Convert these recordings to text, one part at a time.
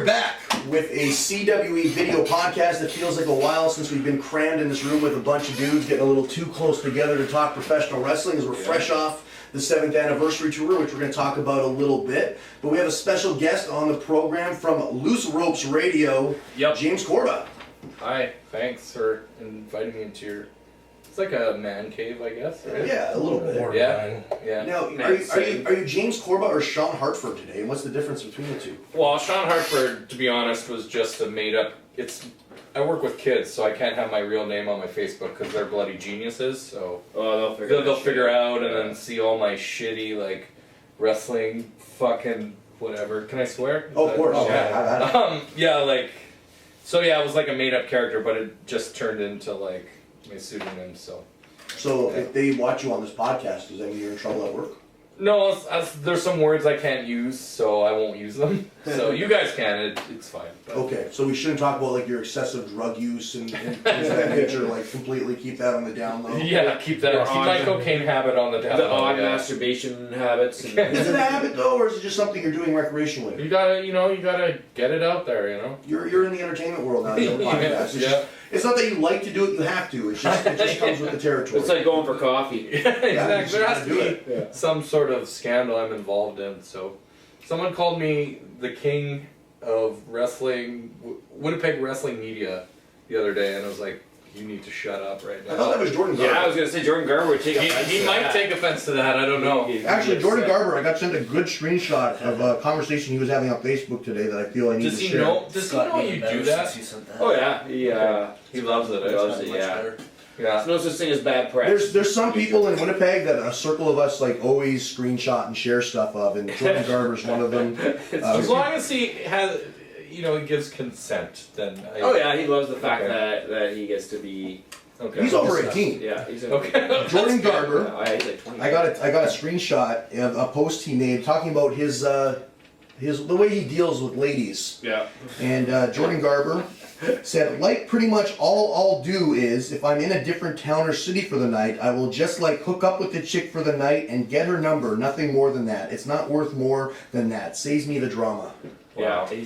are back with a CWE video podcast. It feels like a while since we've been crammed in this room with a bunch of dudes getting a little too close together to talk professional wrestling, as we're fresh off the 7th anniversary tour, which we're going to talk about a little bit. But we have a special guest on the program from Loose Ropes Radio, James Korba. Hi, thanks for inviting me into your... It's like a man cave, I guess, right? Yeah, a little bit. Yeah. Now, are you James Korba or Sean Hartford today? And what's the difference between the two? Well, Sean Hartford, to be honest, was just a made-up... I work with kids, so I can't have my real name on my Facebook because they're bloody geniuses, so... Oh, they'll figure out and then see all my shitty, like, wrestling fucking whatever. Can I swear? Oh, of course. So yeah, it was like a made-up character, but it just turned into, like... my pseudonym, So if they watch you on this podcast, does that mean you're in trouble at work? No, there's some words I can't use, so I won't use them. So you guys can, it's fine. But. Okay, so we shouldn't talk about like your excessive drug use and things of that nature, like completely keep that on the down low. Yeah, keep my cocaine habit on the down low. The odd masturbation habits. Is it a habit though, or is it just something you're doing recreationally? You gotta get it out there, you know? You're in the entertainment world now, you have a podcast. It's not that you like to do it, you have to. It just comes with the territory. It's like going for coffee. Exactly. There has to be some sort of scandal I'm involved in. So, someone called me the king of wrestling, Winnipeg wrestling media, the other day, and I was like, "You need to shut up right now." I thought that was Jordan Garber. Yeah, I was gonna say Jordan Garber would take offense. He might take offense to that. I don't know. Actually, Jordan Garber, I got sent a good screenshot of a conversation he was having on Facebook today that I feel I need to share. Does he know you do that? Oh yeah, he loves it. He loves it. Yeah. Yeah. There's no such thing as bad press. There's some people in Winnipeg that a circle of us like always screenshot and share stuff of, and Jordan Garber's one of them. As long as he has, he gives consent, then. Oh yeah, he loves the fact that he gets to be. Okay. He's over 18. Yeah, he's okay. Jordan Garber. He's like 20. I got a screenshot of a post he made talking about his the way he deals with ladies. Yeah. And Jordan Garber said, like pretty much all I'll do is, if I'm in a different town or city for the night, I will just like hook up with the chick for the night and get her number, nothing more than that. It's not worth more than that. Saves me the drama. Wow. Yeah.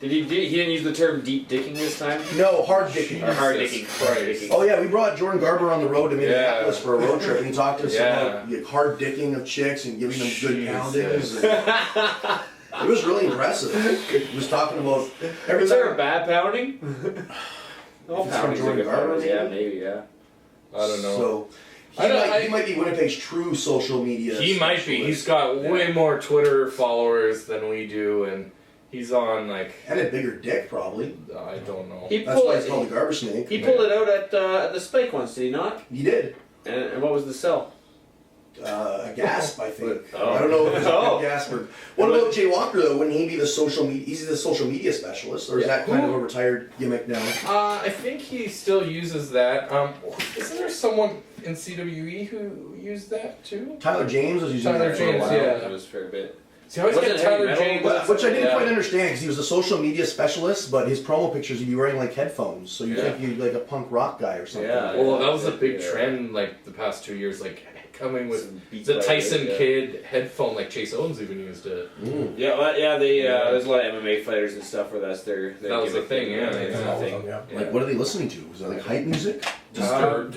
He didn't use the term deep dicking this time? No, hard dicking. Or hard dicking. Oh yeah, we brought Jordan Garber on the road to Minneapolis for a road trip, and he talked to us about hard dicking of chicks and giving them good poundings. It was really impressive. He was talking about everything. Is there a bad pounding? From Jordan Garber, maybe, yeah. I don't know. So he might be Winnipeg's true social media. He might be. He's got way more Twitter followers than we do, and he's on like. And a bigger dick, probably. I don't know. That's why it's called the Garber Snake. He pulled it out at the Spike once, did he not? He did. And what was the sell? A gasp, I think. I don't know if it was a gasp or. What about Jay Walker though? Wouldn't he be the social media? He's the social media specialist, or is that kind of a retired gimmick now? I think he still uses that. Isn't there someone in CWE who used that too? Tyler James was using that for a while. Yeah, that was a fair bit. See, I always get Tyler James, which I didn't quite understand because he was a social media specialist, but his promo pictures he'd be wearing like headphones, so you think he'd like a punk rock guy or something. Yeah, well, that was a big trend like the past 2 years, like coming with the Tyson Kidd headphone, like Chase Owens even used it. There's a lot of MMA fighters and stuff where that's their that was the thing, Like, what are they listening to? Was that like hype music? Disturbed.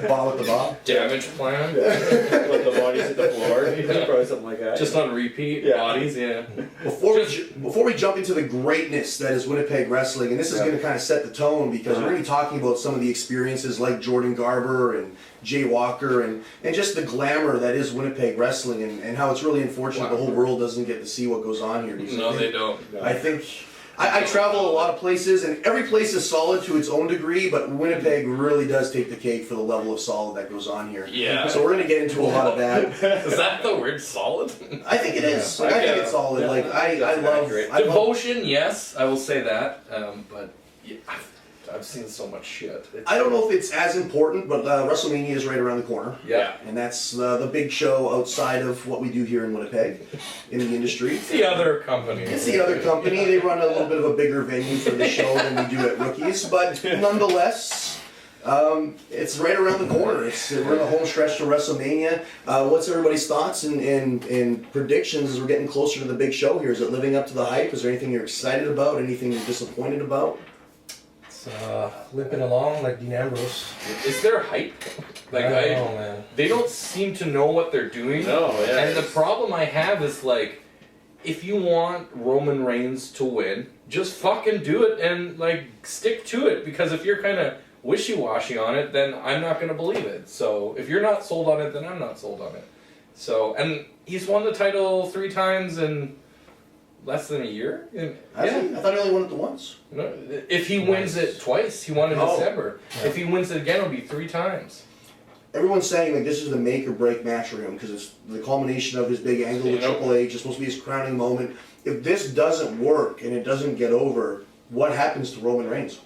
Bob with the Bob? Damage Plan. With the bodies at the floor. Probably something like that. Just on repeat. Bodies, Before we jump into the greatness that is Winnipeg wrestling, and this is going to kind of set the tone because we're going to be talking about some of the experiences like Jordan Garber and Jay Walker and just the glamour that is Winnipeg wrestling and how it's really unfortunate the whole world doesn't get to see what goes on here. No, they don't. I think I travel a lot of places, and every place is solid to its own degree, but Winnipeg really does take the cake for the level of solid that goes on here. Yeah. So we're going to get into a lot of that. Is that the word solid? I think it is. I think it's solid. Yeah. Like I love devotion. Yes, I will say that. But yeah, I've seen so much shit. I don't know if it's as important, but Wrestlemania is right around the corner. Yeah. And that's the big show outside of what we do here in Winnipeg, in the industry. It's the other company. It's the other company. They run a little bit of a bigger venue for the show than we do at Rookies, but nonetheless, It's right around the corner. We're in the home stretch to WrestleMania. What's everybody's thoughts and predictions as we're getting closer to the big show here? Is it living up to the hype? Is there anything you're excited about? Anything you're disappointed about? It's limping along like Dean Ambrose. Is there hype? Like I don't know, man. They don't seem to know what they're doing. No, yeah. And the problem I have is like, if you want Roman Reigns to win, just fucking do it and like stick to it. Because if you're kind of wishy-washy on it, then I'm not going to believe it. So if you're not sold on it, then I'm not sold on it. So, and he's won the title 3 times in less than a year. I thought he only won it the once. No, if he wins it twice, he won in December. Yeah. If he wins it again, it'll be 3 times. Everyone's saying like this is the make or break match for him because it's the culmination of his big angle with Triple H. It's supposed to be his crowning moment. If this doesn't work and it doesn't get over, what happens to Roman Reigns?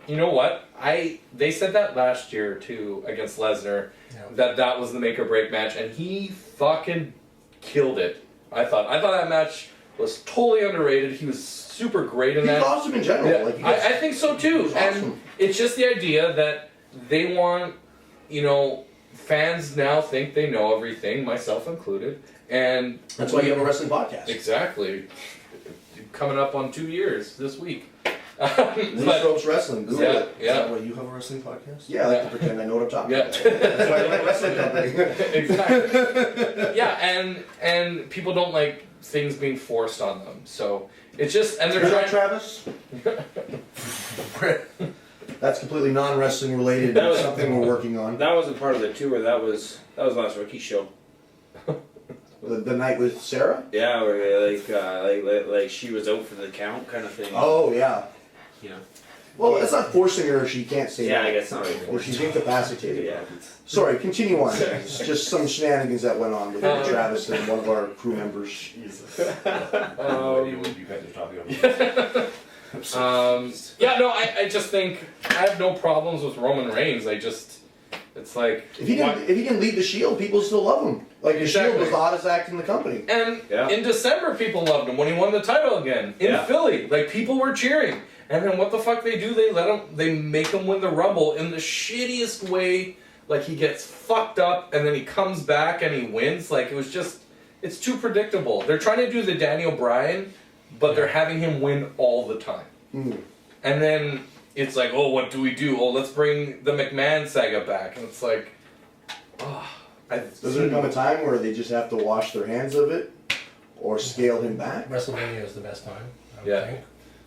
You know what? They said that last year too against Lesnar, that was the make or break match, and he fucking killed it. I thought that match was totally underrated. He was super great in that. He's awesome in general. Yeah, Like, I think so too. Awesome. And it's just the idea that they want, fans now think they know everything, myself included, and that's why you have a wrestling podcast. Exactly. Coming up on 2 years this week. These Ropes Wrestling. Google it. Is that why you have a wrestling podcast? Yeah, I like to pretend I know what I'm talking Yeah. about. That's why I run a wrestling company. Exactly. Yeah, and people don't like things being forced on them. So it's just, and they're Is that trying. Travis? That's completely non-wrestling related. That was something we're working on. That wasn't part of the tour. That was last Rookie show. The night with Sarah? Yeah, where like she was out for the count kind of thing. Oh yeah. You know. Well, it's not forcing her if she can't say Yeah, that. I guess not really If forced. she's incapacitated. Yeah. Sorry, continue on. It's just some shenanigans that went on with Travis and one of our crew members. Jesus. What you guys are talking about. I just think I have no problems with Roman Reigns. It's like If he can lead the Shield, people still love him. Like the Exactly. Shield was the hottest act in the company. And Yeah. in December, people loved him when he won the title again in Yeah. Philly. Like people were cheering, and then what the fuck they do? They make him win the Rumble in the shittiest way. Like he gets fucked up, and then he comes back and he wins. Like it's too predictable. They're trying to do the Daniel Bryan, but they're having him win all the time. Mm. And then it's like, oh, what do we do? Oh, let's bring the McMahon saga back, and it's like, Does there come a time where they just have to wash their hands of it, or scale him back? WrestleMania is the best time, I would Yeah. think.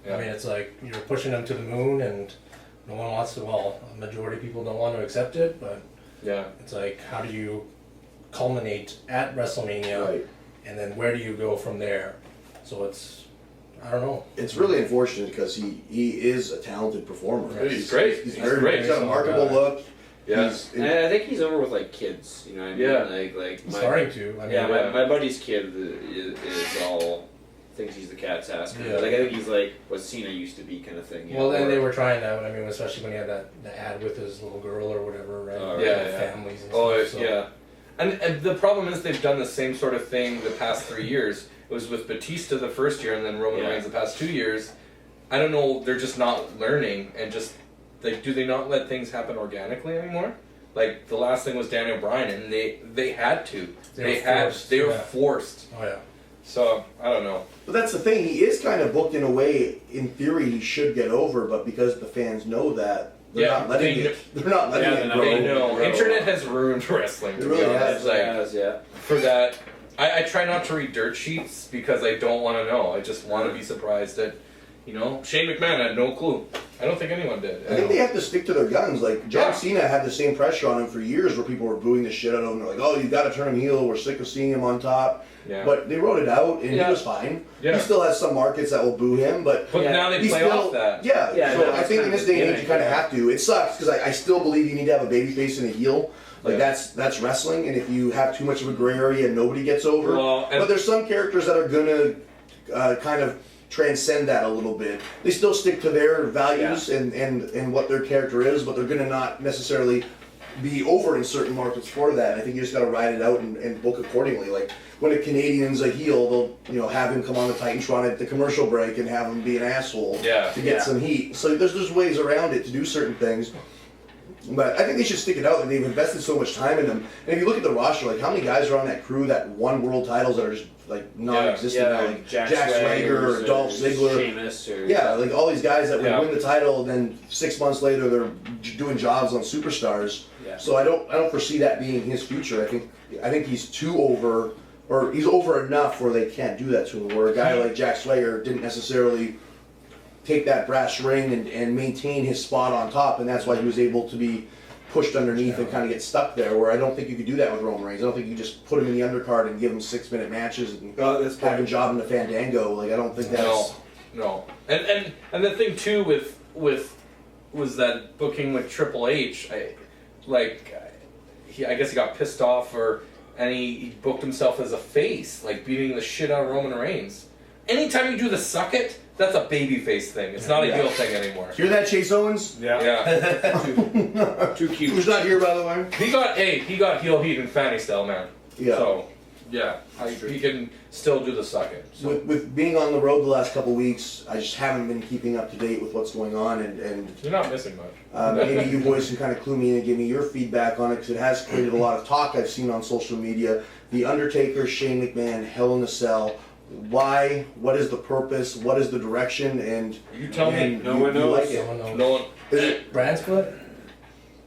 Yeah. I mean, it's like you're pushing them to the moon, and no one wants to. Well, a majority of people don't want to accept it, but Yeah. it's like, how do you culminate at WrestleMania, Right. and then where do you go from there? So I don't know. It's really unfortunate because he is a talented performer. He's great. He's He's very great. He's got a marketable look. Yeah. And I think he's over with like kids. You know what I mean? Yeah. Like He's my, starting to. I mean, yeah, my buddy's kid is all thinks he's the cat's ass. Yeah. Like I think he's like what Cena used to be kind of thing. You well, know, then where- they were trying that. I mean, especially when he had the ad with his little girl or whatever, right? Oh, With yeah, the yeah. families and Oh, stuff. So. yeah. And the problem is they've done the same sort of thing the past 3 years. It was with Batista the first year and then Roman Yeah. Reigns the past 2 years. I don't know, they're just not learning and just, like, do they not let things happen organically anymore? Like, the last thing was Daniel Bryan and they had to. They were yeah. forced. Oh yeah. So, I don't know. But that's the thing. He is kind of booked in a way. In theory, he should get over, but because the fans know that, they're Yeah, not letting they it. They're not letting Yeah, it they're not grow. They know. Bro. Internet has ruined wrestling, to It really be honest. has. Like, yeah. for that, I try not to read dirt sheets because I don't want to know. I just want to be surprised that, Shane McMahon had no clue. I don't think anyone did. I think they have to stick to their guns. Like John Cena had the same pressure on him for years, where people were booing the shit out of him. They're like, "Oh, you got to turn him heel. We're sick of seeing him on top." Yeah. But they wrote it out, and Yeah. he was fine. Yeah. He still has some markets that will boo him, but But Yeah. now they he's play still, off that. Yeah. Yeah, So no, I it's think kind in of this day and age, gimmick, you kind of yeah. have to. It sucks because I still believe you need to have a babyface and a heel. Like Yeah. that's wrestling, and if you have too much of a gray area, nobody gets over. Well, and- but there's some characters that are gonna kind of transcend that a little bit. They still stick to their values and what their character is, but they're gonna not necessarily be over in certain markets for that. I think you just gotta ride it out and book accordingly. Like when a Canadian's a heel, they'll have him come on the Titantron at the commercial break and have him be an asshole Yeah. to get some heat. So there's ways around it to do certain things. But I think they should stick it out. And they've invested so much time in them. And if you look at the roster, like how many guys are on that crew that won world titles that are just like non-existent now, like Jack Swagger or Dolph Ziggler, Sheamus, or like all these guys that would win the title, and then 6 months later they're doing jobs on superstars. Yeah. So I don't foresee that being his future. I think he's too over, or he's over enough where they can't do that to him. Where a guy like Jack Swagger didn't necessarily take that brass ring and maintain his spot on top, and that's why he was able to be pushed underneath and kind of get stuck there, where I don't think you could do that with Roman Reigns. I don't think you just put him in the undercard and give him 6-minute matches and have him job in the Fandango. Like, I don't think that's... No. And the thing, too, with was that booking with Triple H, I guess he got pissed off, and he booked himself as a face, like beating the shit out of Roman Reigns. Anytime you do the suck it, that's a babyface thing. It's not a heel thing anymore. Hear that, Chase Owens? Yeah. too cute. Who's not here, by the way? He got heel heat and fanny style, man. Yeah. So, yeah, he can still do the suck it. So. With being on the road the last couple weeks, I just haven't been keeping up to date with what's going on, and You're not missing much. maybe you boys can kind of clue me in and give me your feedback on it, because it has created a lot of talk I've seen on social media. The Undertaker, Shane McMahon, Hell in a Cell. Why? What is the purpose? What is the direction? And You tell me. No one knows. Like it. No one. Is it? Brand split?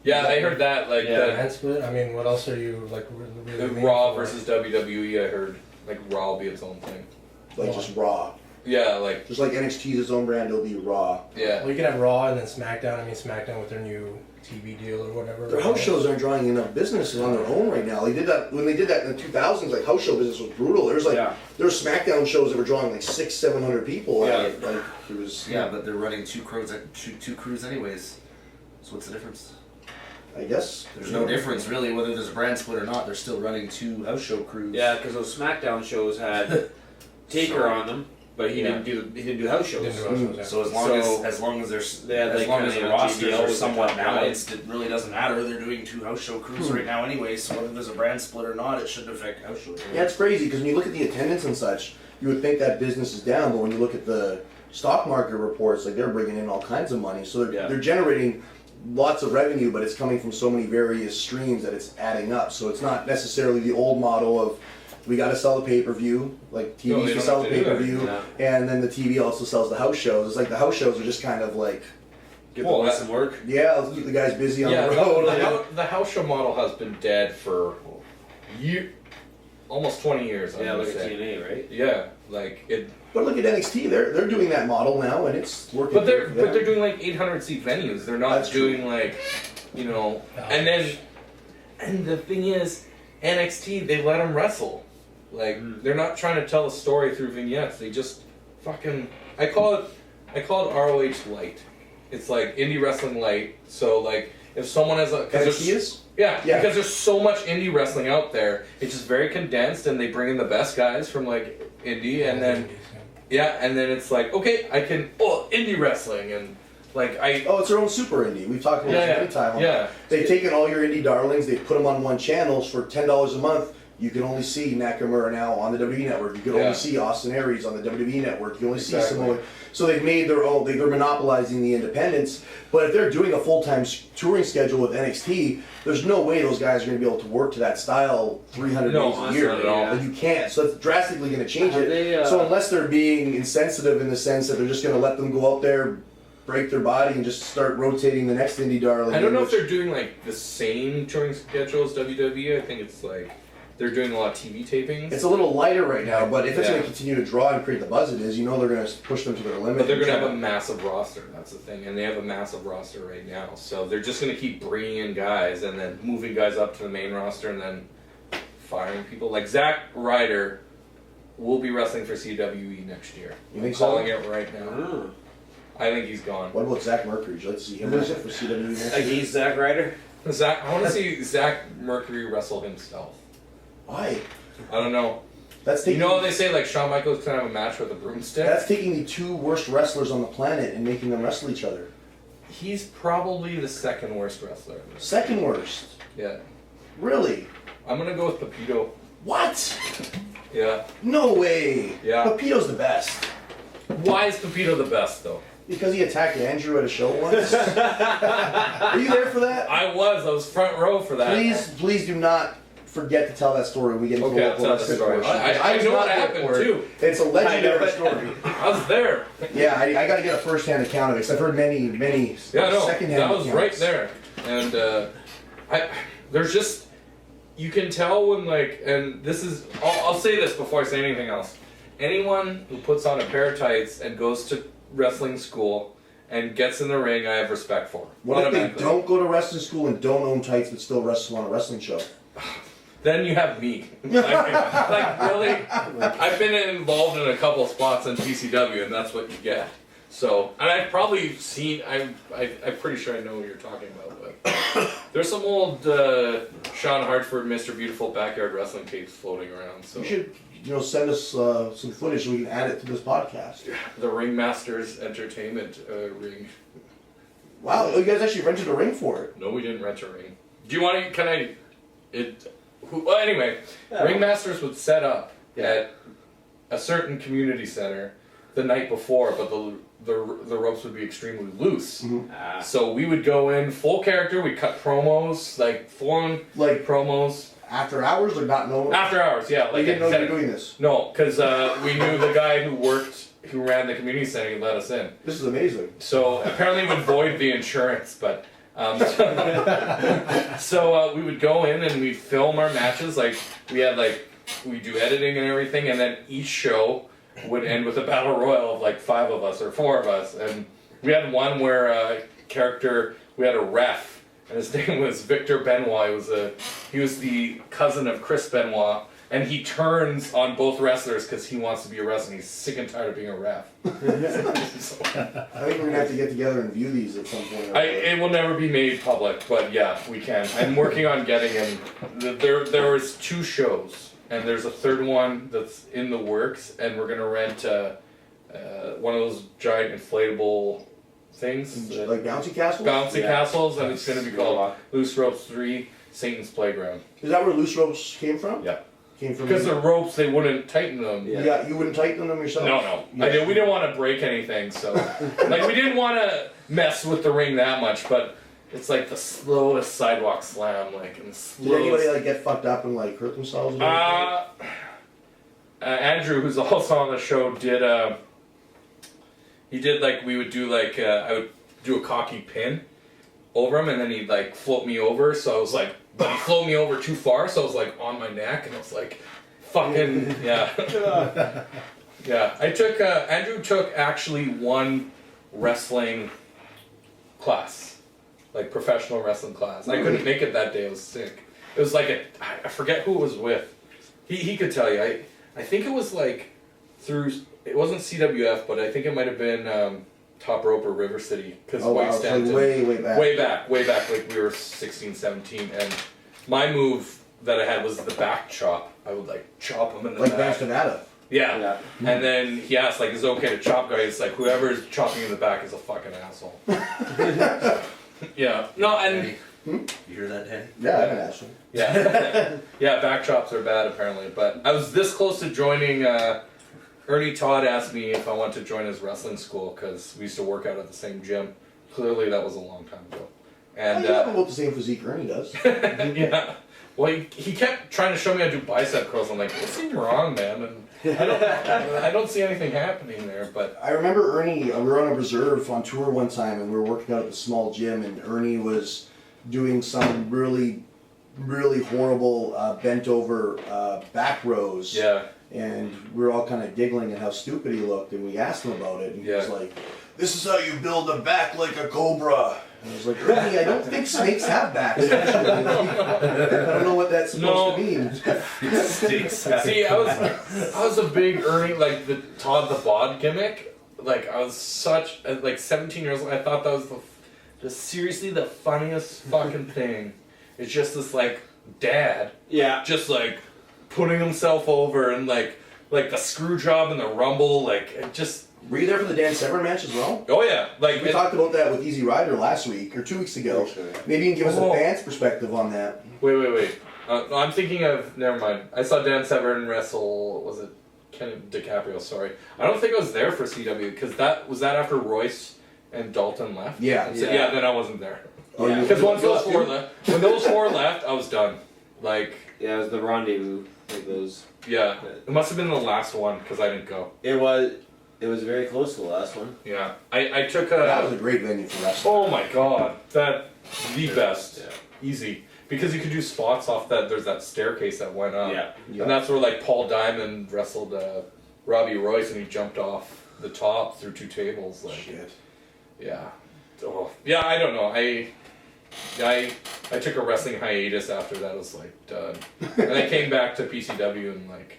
Yeah, I heard that. Like Brand split? I mean, what else are you, like, the really Raw for? versus WWE. I heard like Raw will be its own thing. Like just Raw? Yeah, like Just like NXT's its own brand, it'll be Raw. yeah. Well, you can have Raw and then SmackDown. I mean, SmackDown with their new TV deal or whatever. Their house shows aren't drawing enough business on their own right now. They did that when they did that in the 2000s. Like house show business was brutal. There was there were SmackDown shows that were drawing like 600-700 people. Yeah. Like it was. Yeah, but they're running two crews anyways. So what's the difference? I guess There's no difference really whether there's a brand split or not. They're still running 2 house show crews. Yeah, because those SmackDown shows had Taker on them, but he didn't do house shows. Didn't do house shows, yeah. So as long as there's They had, as like, long as kinda, the you know, rosters GBL are with somewhat the top balanced, it really doesn't matter. They're doing 2 house show crews right now anyway. So whether there's a brand split or not, it shouldn't affect house shows. Yeah, it's crazy because when you look at the attendance and such, you would think that business is down, but when you look at the stock market reports, like they're bringing in all kinds of money. So they're generating lots of revenue, but it's coming from so many various streams that it's adding up. So it's not necessarily the old model of we got to sell the pay-per-view, like TV they to don't sell have the to do that. pay-per-view, and then the TV also sells the house shows. It's like the house shows are just kind of like, Get the boys some work. yeah, let's keep the guys busy on Yeah, the road. the house show model has been dead for almost 20 years. Yeah, I'm look gonna at say. TNA, right? Yeah, like it. But look at NXT, they're doing that model now, and it's working. But good for them. they're doing like 800 seat venues. They're not That's true. doing like, and the thing is, NXT they let them wrestle. Like they're not trying to tell a story through vignettes. They just fucking. I call it ROH light. It's like indie wrestling light. So like if someone has a NXT is? Yeah, Yeah. because there's so much indie wrestling out there. It's just very condensed, and they bring in the best guys from like indie, and then and then it's like okay, I can indie wrestling, and like Oh, it's their own super indie. We've talked about this many times. yeah. They've taken all your indie darlings, they put them on one channel for $10 a month. You can only see Nakamura now on the WWE Network. You can only see Austin Aries on the WWE Network. You can only see Samoa. So they've made their own. They're monopolizing the independents. But if they're doing a full-time touring schedule with NXT, there's no way those guys are going to be able to work to that style 300 days a year. honestly, yeah. Like you can't. So that's drastically going to change Have it. they, So unless they're being insensitive in the sense that they're just going to let them go out there, break their body, and just start rotating the next indie darling. I don't know if they're doing like the same touring schedule as WWE. I think it's like they're doing a lot of TV tapings. It's a little lighter right now, but if it's Yeah. going to continue to draw and create the buzz it is, you know they're going to push them to their limit. But they're going to have a massive roster. That's the thing, and they have a massive roster right now. So they're just going to keep bringing in guys and then moving guys up to the main roster and then firing people. Like Zack Ryder will be wrestling for CWE next year. You think I'm so? calling it right now. Oh. I think he's gone. What about Zach Mercury? Would you like to see him wrestle for CWE next Like year? he's Zack Ryder? I want to see Zack Mercury wrestle himself. Why? I don't know. That's taking, You know how they say like Shawn Michaels can have a match with a broomstick? that's taking the 2 worst wrestlers on the planet and making them wrestle each other. He's probably the second worst wrestler. Second worst. Yeah. Really? I'm gonna go with Pepito. What? Yeah. No way. Yeah. Pepito's the best. Why is Pepito the best though? Because he attacked Andrew at a show once. Were you there for that? I was front row for that. Please do not forget to tell that story when we get into Okay, the I'll tell the story. I was know not what there happened for it. too. It's a legendary story. I was there. Yeah, I got to get a first-hand account of it, 'cause I've heard many Yeah, no, second-hand that was accounts. right there. And there's just, you can tell when like, and this is, I'll say this before I say anything else. Anyone who puts on a pair of tights and goes to wrestling school and gets in the ring, I have respect for. What if they Automatically. don't go to wrestling school and don't own tights but still wrestle on a wrestling show? Then you have me. Like really, I've been involved in a couple of spots in PCW, and that's what you get. So, and I've probably seen. I'm pretty sure I know what you're talking about. But there's some old Sean Hartford, Mr. Beautiful backyard wrestling tapes floating around. So You should, send us some footage so we can add it to this podcast. the Ringmasters Entertainment ring. Wow, you guys actually rented a ring for it. No, we didn't rent a ring. Do you want to? Can I? Well, anyway, Ringmasters would set up at a certain community center the night before, but the ropes would be extremely loose. Mm-hmm. So we would go in full character. We'd cut promos, like full-on promos. After hours or not know? After hours, yeah. You Like didn't know you were doing this. No, because we knew the guy who ran the community center. He let us in. This is amazing. So apparently it would void the insurance, but so we would go in and we'd film our matches. Like we do editing and everything, and then each show would end with a battle royal of like 5 of us or 4 of us. And we had one where we had a ref, and his name was Victor Benoit. He was the cousin of Chris Benoit. And he turns on both wrestlers because he wants to be a wrestler. And he's sick and tired of being a ref. I think we're gonna have to get together and view these at some point. It will never be made public, but yeah, we can. I'm working on getting him. There was 2 shows, and there's a third one that's in the works, and we're gonna rent one of those giant inflatable things, like bouncy castles. Castles, and it's gonna be called Loose Ropes 3: Satan's Playground. Is that where loose ropes came from? Yeah. Came from. Because the ropes, they wouldn't tighten them. Yeah, you wouldn't tighten them yourself. No. Yeah. We didn't want to break anything, so we didn't want to mess with the ring that much. But it's like the slowest sidewalk slam, and the slowest. Did anybody get fucked up and hurt themselves? Andrew, who's also on the show, did. He did we would do I would do a cocky pin over him, and then he'd float me over. So I was like. But he floated me over too far, so I was on my neck, and I was fucking, yeah. Yeah, Andrew took actually one wrestling class, professional wrestling class. I couldn't make it that day, I was sick. It was I forget who it was with. He could tell you. I think it was through, it wasn't CWF, but I think it might have been Top Rope or River City, because Stanton, way back. Way back, we were 16, 17, and my move that I had was the back chop. I would chop him in the back. Like Nevada. Yeah. And then he asked, is it okay to chop guys? Whoever's chopping in the back is a fucking asshole. Yeah. No, and... You hear that, Danny? Yeah, I'm an asshole. Yeah. Yeah, back chops are bad, apparently. But I was this close to joining... Ernie Todd asked me if I wanted to join his wrestling school, because we used to work out at the same gym. Clearly, that was a long time ago. And you have about the same physique Ernie does. Yeah. Well, he kept trying to show me how to do bicep curls. I'm like, what's wrong, man? And I don't see anything happening there. But I remember Ernie. We were on a reserve on tour one time, and we were working out at the small gym, and Ernie was doing some really, really horrible bent over back rows. yeah. And we were all kind of giggling at how stupid he looked, and we asked him about it, and he was like, "This is how you build a back like a cobra." And I was like, "Ernie, I don't think snakes have backs. Actually. I don't know what that's supposed to mean." See, I was a big Ernie, the Todd the Bod gimmick. I was such 17 years old. I thought that was the seriously the funniest fucking thing. It's just this dad, just putting himself over, and the screw job and the rumble, it just. Were you there for the Dan Severn match as well? Oh yeah, We talked about that with Easy Rider last week or 2 weeks ago. Maybe you can give us a fan's perspective on that. Wait. No, I'm thinking of. Never mind. I saw Dan Severn wrestle. Was it Ken DiCaprio? Sorry, I don't think I was there for CW, because that was after Royce and Dalton left. Yeah. And yeah. Then I wasn't there. Oh, Yeah. you- Because once you those left four too? left, when those four left, I was done. Like, Yeah, it was the rendezvous. Like those. yeah, it must have been the last one because I didn't go. It was very close to the last one. Yeah, I took That was a. a great venue for wrestling. Oh my god, that the best. Yeah. Easy because you could do spots off that. There's that staircase that went up. Yeah. And that's where like Paul Diamond wrestled Robbie Royce, and he jumped off the top through 2 tables. Like, Shit. yeah, oh yeah. I don't know. I took a wrestling hiatus after that. I was like done, and I came back to PCW and like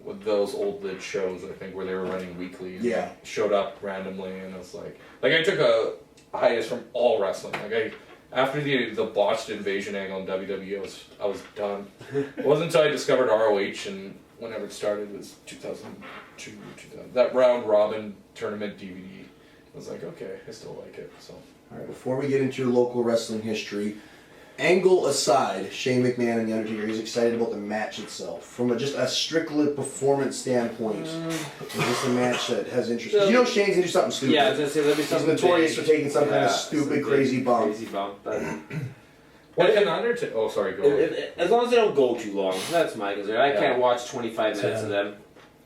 with those old lid shows. I think where they were running weekly. And Yeah. showed up randomly, and I was like I took a hiatus from all wrestling. Like after the botched invasion angle in WWE, I was done. It wasn't until I discovered ROH and whenever it started, it was 2002, 2000. That round robin tournament DVD. I was like, okay, I still like it. So All right, before we get into your local wrestling history, angle aside, Shane McMahon and The Undertaker, he's excited about the match itself. From just a strictly performance standpoint, is this a match that has interest? So- You know Shane's into something stupid. Yeah, I was gonna say there'll be He's something notorious big. for taking some kind of Yeah, stupid, some big, crazy bump. Crazy bump. But what can Undertaker? Oh, sorry, go. on. as long as they don't go too long, that's my concern. I Yeah. can't watch 25 minutes of them.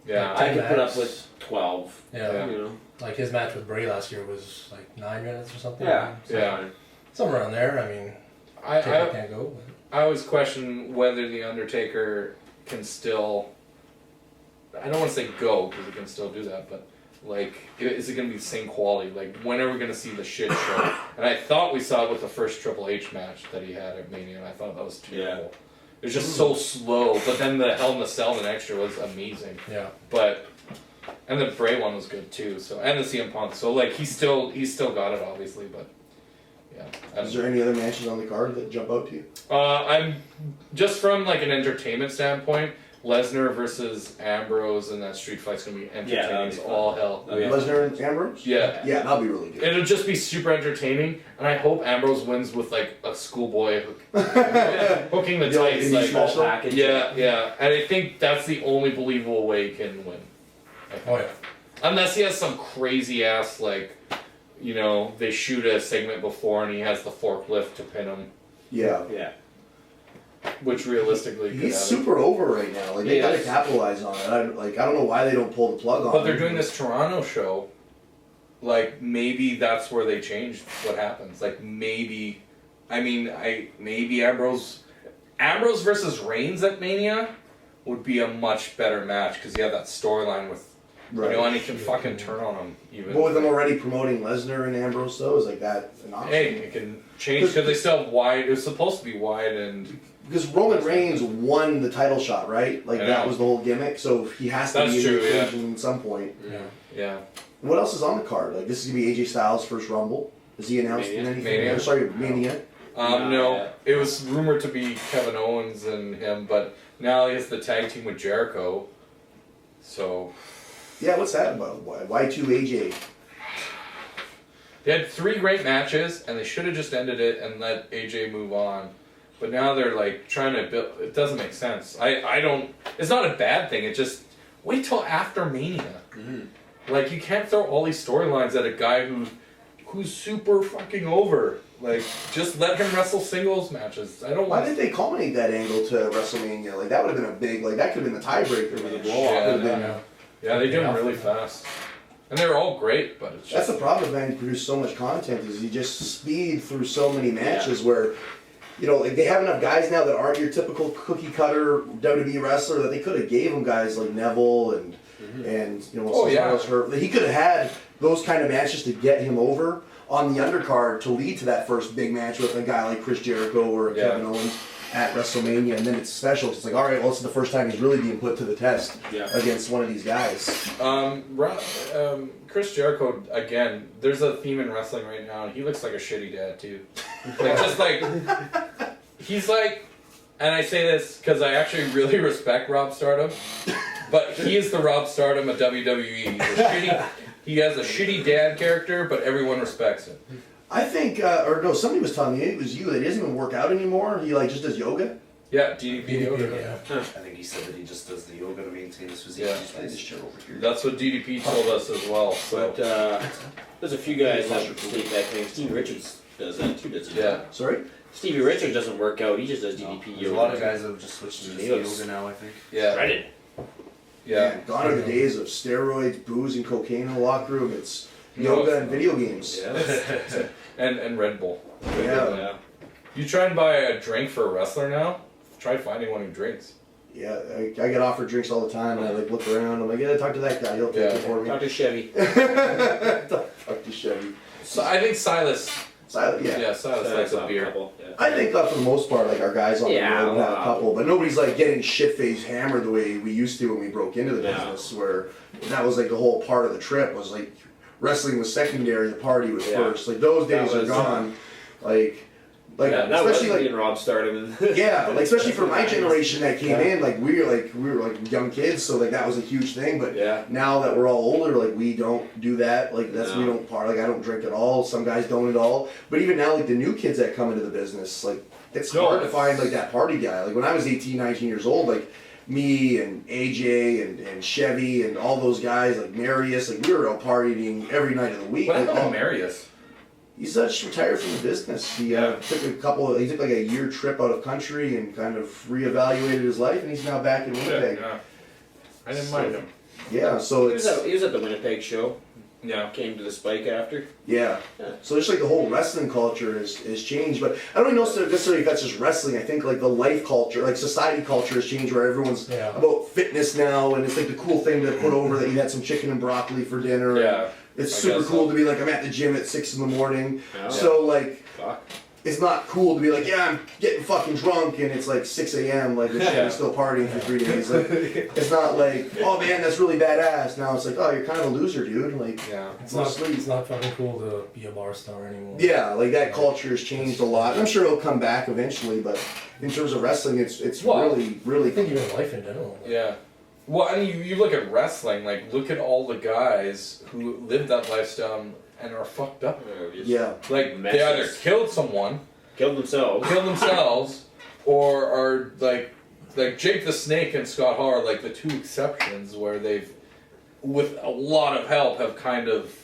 Yeah, I 10 can put up max. with 12. Yeah. You know. Like his match with Bray last year was like 9 minutes or something. Yeah. yeah. Somewhere around there. I mean, I Taker can't go. I always question whether the Undertaker can still. I don't want to say go because he can still do that, but like, is it going to be the same quality? Like, when are we going to see the shit show? And I thought we saw it with the first Triple H match that he had at Mania, and I thought that was terrible. It was just so slow, but then the Hell in a Cell and extra was amazing. Yeah. But and the Bray one was good too. So and the CM Punk. So like he's still got it obviously, but yeah. Is there any other matches on the card that jump out to you? I'm just from like an entertainment standpoint. Lesnar versus Ambrose and that street fight's gonna be entertaining that'll be as fun. all hell. Oh, yeah. Lesnar and Ambrose? Yeah. Yeah, that'll be really good. It'll just be super entertaining, and I hope Ambrose wins with like a schoolboy hooking the The old tights. indie Like, special? package. yeah, and I think that's the only believable way he can win. Oh yeah. Unless he has some crazy ass like, you know, they shoot a segment before and he has the forklift to pin him, Yeah. Yeah. which realistically could He's happen. super over right now. Like, they He gotta is. capitalize on it. I don't know why they don't pull the plug on But they're him. doing this Toronto show. Like maybe that's where they changed what happens. Like maybe Ambrose versus Reigns at Mania would be a much better match because you have that storyline with Right. you know, and he can fucking turn on him even. But with them already promoting Lesnar and Ambrose, though, is like that an option? Hey, it can change because they still have wide. It was supposed to be wide and. Because Roman Reigns won the title shot, right? Like I that know. was the whole gimmick. So he has to That's be in true, the yeah. equation at some point. Yeah. Yeah. What else is on the card? Like this is gonna be AJ Styles' first Rumble. Is he announced in Mania. anything? Mania. Sorry, Mania. No, Yeah. it was rumored to be Kevin Owens and him, but now he has the tag team with Jericho. So Yeah, what's that about? Why two AJ? they had 3 great matches, and they should have just ended it and let AJ move on. But now they're like trying to build. It doesn't make sense. I don't. It's not a bad thing. It just wait till after Mania. Like you can't throw all these storylines at a guy who's super fucking over. Like just let him wrestle singles matches. I don't Why want. did they culminate that angle to WrestleMania? Like that would have been a big. Like that could have been the tiebreaker for the blow off. Yeah, Could've been- Yeah. Yeah, they do them really fast, and they're all great. But it's That's just the problem with man who produce so much content is you just speed through so many matches where, you know, like they have enough guys now that aren't your typical cookie cutter WWE wrestler that they could have gave them guys like Neville and you know Oh, yeah. Cesaro's hurt. He could have had those kind of matches to get him over on the undercard to lead to that first big match with a guy like Chris Jericho or Yeah. Kevin Owens at WrestleMania, and then it's special. It's like, all right, well, this is the first time he's really being put to the test against one of these guys. Chris Jericho again. There's a theme in wrestling right now. He looks like a shitty dad too. Like just like he's like, and I say this because I actually really respect Rob Stardom, but he is the Rob Stardom of WWE. He has a shitty dad character, but everyone respects him. I think, or no, somebody was telling me it was you that he doesn't even work out anymore. He like just does yoga. Yeah, DDP yoga. Yeah. I think he said that he just does the yoga to maintain his physique. Yeah. He's this chair over here. That's what DDP told us as well. So But there's a few guys that state that thing. Stevie Richards does that too, doesn't he? yeah, Sorry? Stevie Richards doesn't work out. He just does DDP There's yoga. a lot of guys that have just switched to He this looks yoga now, I think. yeah, Shredded. yeah. Man, gone are the days of steroids, booze, and cocaine in the locker room. It's No. yoga and video games. Yeah. And Red Bull. Yeah. Yeah. You try and buy a drink for a wrestler now. Try finding one who drinks. Yeah, I get offered drinks all the time, and I like look around. I'm like, yeah, talk to that guy. He'll take Yeah. it for me. Talk to Chevy. Talk to Chevy. So I think Silas. Silent, yeah. Yeah, Silas likes a beer. Couple, yeah. I think for the most part, like our guys on Yeah, the road have a well, couple, but nobody's like getting shit-faced hammered the way we used to when we broke into the No. business. Where that was like the whole part of the trip was like wrestling was secondary, the party was Yeah. first. Like those days That are was, gone. Like yeah, that was especially like when Rob started. yeah, like especially for my generation that came in, like we were like young kids, so like that was a huge thing. But Yeah. now that we're all older, like we don't do that. Like that's we No. don't part. Like I don't drink at all. Some guys don't at all. But even now, like the new kids that come into the business, like it's No, hard to it's- find like that party guy. Like when I was 18, 19 years old, like me and AJ and Chevy and all those guys, like Marius, like we were all partying every night of the week. What Like, happened all- to Marius? He's just retired from the business. He he took like a year trip out of country and kind of reevaluated his life, and he's now back in Winnipeg. Yeah. I didn't mind him. Yeah, so He it's was at the Winnipeg show. Yeah. Came to the Spike after. yeah. Yeah. So just like the whole wrestling culture is changed, but I don't even know necessarily if that's just wrestling. I think like the life culture, like society culture has changed, where everyone's Yeah. about fitness now, and it's like the cool thing to put over that you had some chicken and broccoli for dinner. Yeah. It's I super guess cool so. to be like I'm at the gym at 6 in the morning. Yeah. So like. Fuck. It's not cool to be like, yeah, I'm getting fucking drunk and it's like 6 a.m. Like Yeah. I'm still partying for 3 days. Like it's not like, oh man, that's really badass. Now it's like, oh, you're kind of a loser, dude. Like Yeah. It's no not, sleep. it's not fucking cool to be a bar star anymore. Yeah, like that culture has changed a lot. I'm sure it'll come back eventually, but in terms of wrestling, it's Well, really I think even life in general. Yeah. Well, I mean, you look at wrestling, like, look at all the guys who live that lifestyle and are fucked up. yeah. Like, Messes. they either killed someone, Killed themselves. killed themselves, or are, like Jake the Snake and Scott Hall are, like, the two exceptions where they've, with a lot of help, have kind of,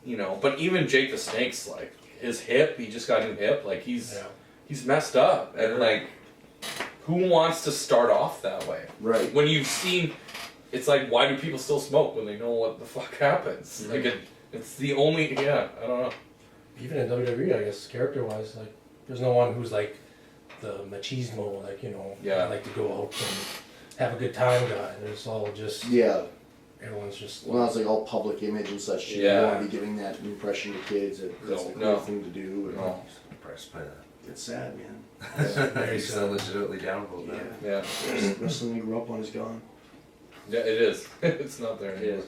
you know, but even Jake the Snake's, like, his hip, he just got a new hip, like, he's messed up, and, like, who wants to start off that way? Right. When you've seen, it's like, why do people still smoke when they know what the fuck happens? Mm-hmm. Like, it's the only, I don't know. Even in WWE, I guess, character-wise, like, there's no one who's like the machismo, like, you know, Yeah. I like to go out and have a good time guy. There's all just, Yeah. everyone's just, Well, it's like all public image and such. You Yeah. don't want to be giving that impression to kids. That's the cool No. thing to do. And No. Impressed by that. It's sad, man. very He's sad. legitimately down about that. Yeah. Wrestling we grew up on is gone. Yeah, it is. It's not there anymore.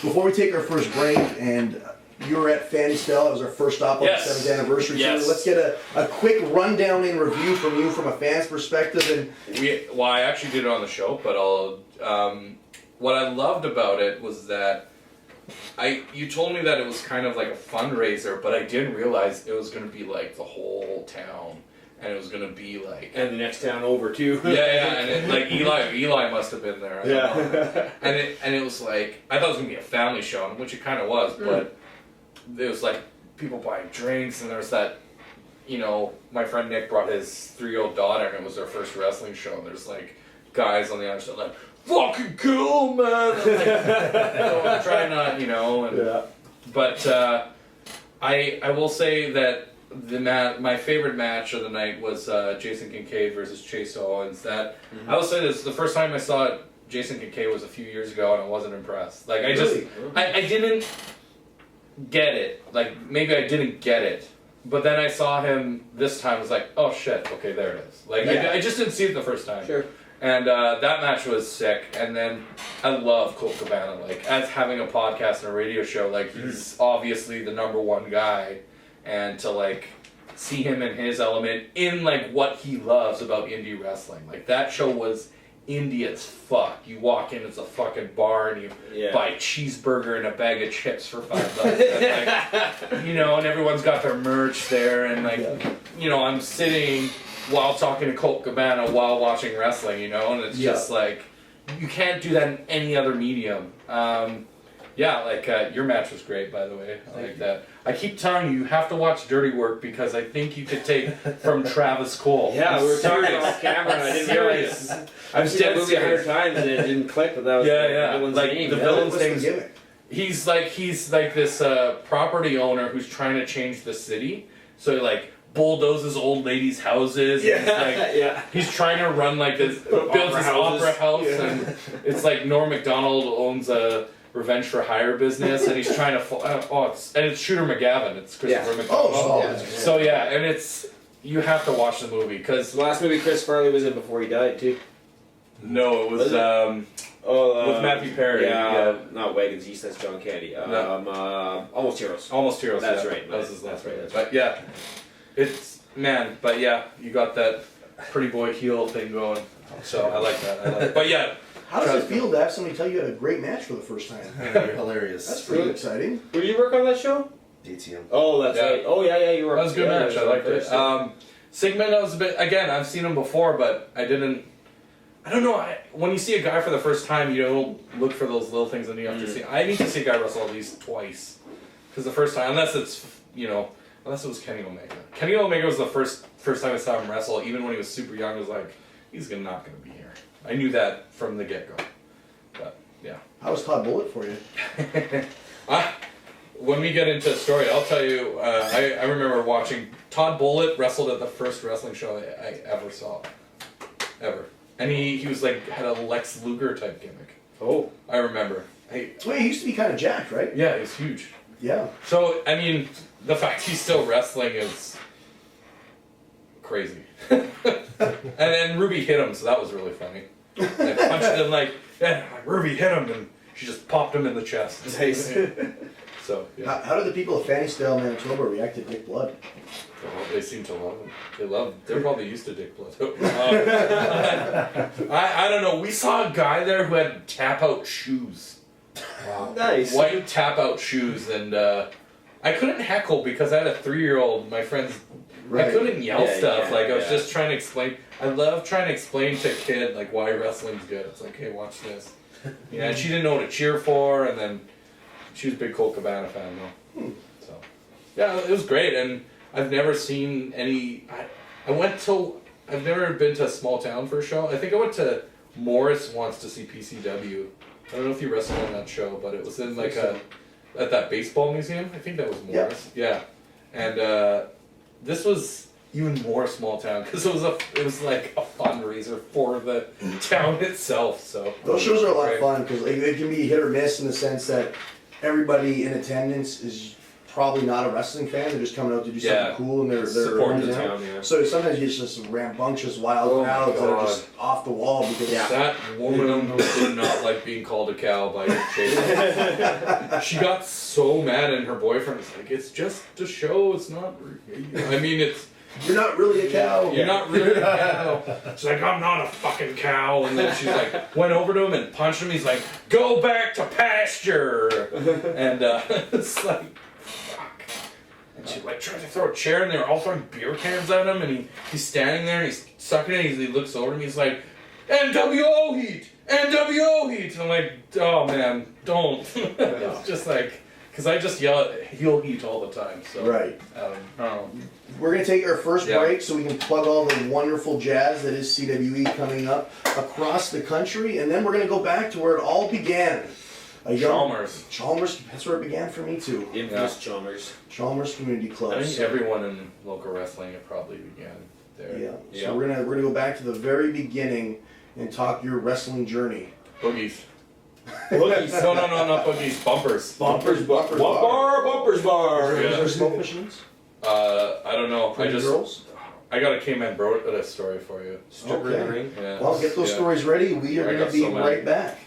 Before we take our first break, and you were at Fanny Stella, it was our first stop on Yes. the 7th anniversary Yes. tour. Let's get a quick rundown and review from you from a fan's perspective. And Well, I actually did it on the show, but what I loved about it was that you told me that it was kind of like a fundraiser, but I didn't realize it was going to be like the whole town, and it was going to be like And the next town over too. yeah, and it, like Eli must have been there. I don't know. Yeah. And it was like, I thought it was gonna be a family show, which it kind of was, but it was like people buying drinks, and there was that, you know, my friend Nick brought his 3-year-old daughter, and it was their first wrestling show, and there's like guys on the other side like, fucking cool, man. I'm like, I'm trying not, you know, and, Yeah. but I will say that my favorite match of the night was Jason Kincaid versus Chase Owens. That I will say this: the first time I saw it, Jason Kincaid was a few years ago, and I wasn't impressed. Like I didn't get it. Like maybe I didn't get it, but then I saw him this time. I was like, oh shit, okay, there it is. Like Yeah. I just didn't see it the first time. Sure. And that match was sick. And then I love Colt Cabana. Like as having a podcast and a radio show, like he's obviously the #1 guy. And to like see him in his element in like what he loves about indie wrestling. Like that show was indie as fuck. You walk in, it's a fucking bar, and you buy a cheeseburger and a bag of chips for $5. And, like, you know, and everyone's got their merch there, and like, you know, I'm sitting while talking to Colt Cabana while watching wrestling, you know, and it's Yeah. just like you can't do that in any other medium. Your match was great, by the way. I like that. I keep telling you, you have to watch Dirty Work because I think you could take from Travis Cole. Yeah, I'm we were talking serious. off camera and I didn't Serious. realize. I've seen that movie 100 times and it didn't click, but that was Yeah, the yeah. villain's Like, name. the yeah. villain- What's the things- gimmick? He's like this property owner who's trying to change the city. So he like bulldozes old ladies' houses. And he's, like, yeah. he's trying to run like this, builds Opera this houses. opera house, and it's like Norm Macdonald owns a Revenge for Hire business, and he's trying to. It's Shooter McGavin. It's Christopher Yeah. McDonald. Oh, Yeah. So yeah, and it's you have to watch the movie because The last movie Chris Farley was in before he died, too. no, it was Was it? with Matthew Perry. Yeah, not Wagons East, that's John Candy. Almost Heroes. Almost Heroes. That's yeah. right. That was his That's last right, movie. that's But yeah, it's man. But yeah, you got that pretty boy heel thing going. So I like that. But yeah, How does it feel to have somebody tell you had a great match for the first time? Hilarious. That's pretty exciting. Who did you work on that show? ATM. Oh, that's Yeah. right. Oh, yeah, you were. that was a good yeah, match. you I were liked first, it. yeah. Sigmund, I was a bit. Again, I've seen him before, but I didn't. I don't know. When you see a guy for the first time, you don't look for those little things, and you have to see. I need to see a guy wrestle at least twice, because the first time, unless it was Kenny Omega. Kenny Omega was the first time I saw him wrestle. Even when he was super young, I was like, he's not going to be here. I knew that from the get go. But yeah. How was Todd Bullitt for you? When we get into the story, I'll tell you. I remember watching Todd Bullitt wrestled at the first wrestling show I ever saw, ever, and he was like had a Lex Luger type gimmick. Oh. I remember. Wait, he used to be kind of jacked, right? Yeah, he's huge. Yeah. So I mean, the fact he's still wrestling is crazy. And then Ruby hit him, so that was really funny. I punched him Ruby hit him, and she just popped him in the chest. Nice. So yeah. How did the people of Fanny Style, Manitoba react to Dick Blood? Well, they seem to love him. They're probably used to Dick Blood. I don't know. We saw a guy there who had tap out shoes. Wow. Nice. White tap out shoes, and I couldn't heckle because I had a 3-year-old. My friends, Right. I couldn't yell Yeah, stuff. yeah, I was yeah. just trying to explain. I love trying to explain to a kid like why wrestling's good. It's like, hey, watch this. Yeah, and she didn't know what to cheer for, and then she was a big Colt Cabana fan though. So yeah, it was great, and I've never seen any. I've never been to a small town for a show. I think I went to Morris once to see PCW. I don't know if you wrestled on that show, but it was in like at that baseball museum. I think that was Morris. Yeah, and this was even more small town because it was like a fundraiser for the town itself. So Those shows are a lot of Great. fun because it can be hit or miss in the sense that everybody in attendance is probably not a wrestling fan. They're just coming out to do something Yeah. cool and they're Support the hometown. town, yeah. So sometimes you get just some rambunctious wild Oh my crowds that are God. just off the wall because That woman did not like being called a cow by Chase. She got so mad, and her boyfriend was like, "It's just a show. It's not. I mean, it's you're not really a cow. you're not really a cow." She's like, "I'm not a fucking cow." And then she's like, went over to him and punched him. He's like, "Go back to pasture." And it's like, fuck. And she like tried to throw a chair, and they were all throwing beer cans at him, and he's standing there, and he's sucking it. He looks over to me. He's like, "NWO heat, NWO heat." And I'm like, "Oh man, don't." It's just like, because I just yell at heel heat all the time. So Right. I don't know. We're going to take our first Yeah. break so we can plug all the wonderful jazz that is CWE coming up across the country, and then we're going to go back to where it all began. Chalmers, that's where it began for me too. Infamous Chalmers. Chalmers Community Club. I think So- everyone in local wrestling it probably began there. Yeah. Yeah. So we're gonna go back to the very beginning and talk your wrestling journey. Boogies. Boogies. No, not boogies. Bumpers. Bumpers. Bumpers bar. Yeah. Is there smoke machines? I don't know. Pretty girls? I got a K-Man bro a story for you. Stripper in the Okay. ring. Yeah. Well, get those Yeah. stories ready. We are I going to got be so many. right back.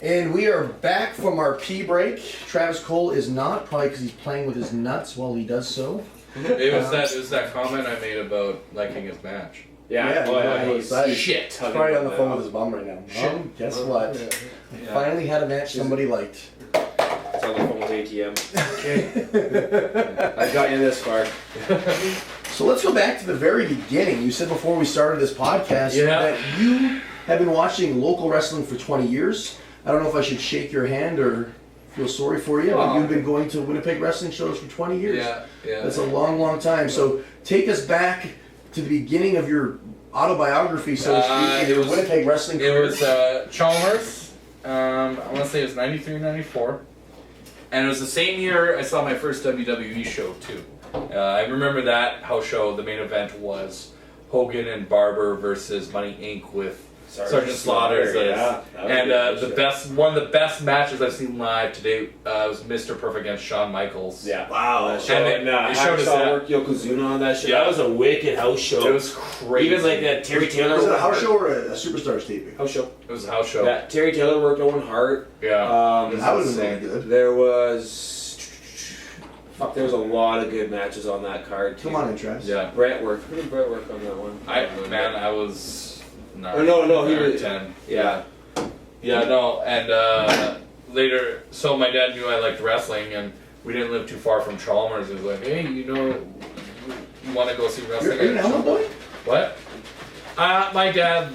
And we are back from our pee break. Travis Cole is not, probably because he's playing with his nuts while he does so. It was that comment I made about liking his match. He's shit. probably on the phone with his mom right now. Mom, guess what? I finally had a match somebody liked. It's on the phone with ATM. Okay. I got you this far. So let's go back to the very beginning. You said before we started this podcast that you have been watching local wrestling for 20 years. I don't know if I should shake your hand or feel sorry for you, but you've been going to Winnipeg wrestling shows for 20 years. Yeah. That's a long, long time. So take us back to the beginning of your autobiography, so to speak, in your Winnipeg wrestling career. It was Chalmers. I want to say it was 93, 94. And it was the same year I saw my first WWE show, too. I remember that house show. The main event was Hogan and Barber versus Money Inc. with Sergeant Slaughter. And one of the best matches I've seen live today was Mr. Perfect against Shawn Michaels. Yeah. Wow. That show. And they showed us that. Work Yokozuna on that show. Yeah. That was a wicked house show. It was crazy. Even like that Terry Taylor. Was it a house show or a Superstars taping? House show. It was a house show. Yeah. Terry Taylor worked Owen Hart. Yeah. That was really good. There was. There was a lot of good matches on that card too. Come on in, Travis. Yeah. Brett worked. Who did Brett work on that one? I was. No, he was 10. Yeah. Yeah, no, and later, so my dad knew I liked wrestling, and we didn't live too far from Chalmers. He was like, hey, you want to go see wrestling? You're an Elmo boy? What? My dad,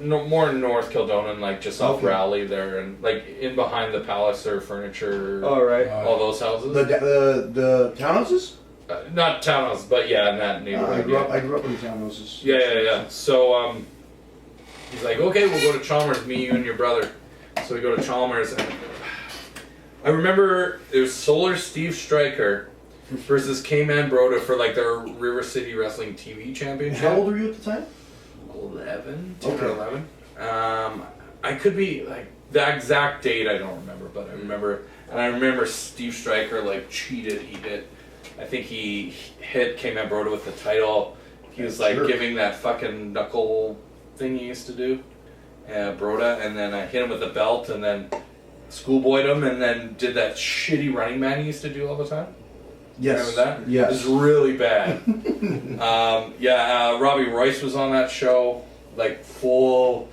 more North Kildonan, like just off Raleigh there, and like in behind the Palliser Furniture. Oh, right. All those houses. The townhouses? Not townhouses, but yeah, in that neighborhood. I grew up in the townhouses. Yeah. So, he's like, okay, we'll go to Chalmers, me, you, and your brother. So we go to Chalmers, and I remember it was Solar Steve Stryker versus K-Man Broda for like their River City Wrestling TV Championship. How old were you at the time? 11, 10 or 11. I could be like the exact date. I don't remember, but I remember Steve Stryker like cheated. I think he hit K-Man Broda with the title. He was like giving that fucking knuckle thing he used to do, Broda, and then I hit him with the belt, and then schoolboyed him, and then did that shitty running man he used to do all the time. Yes. Remember that? Yes. It was really bad. Robbie Royce was on that show, like full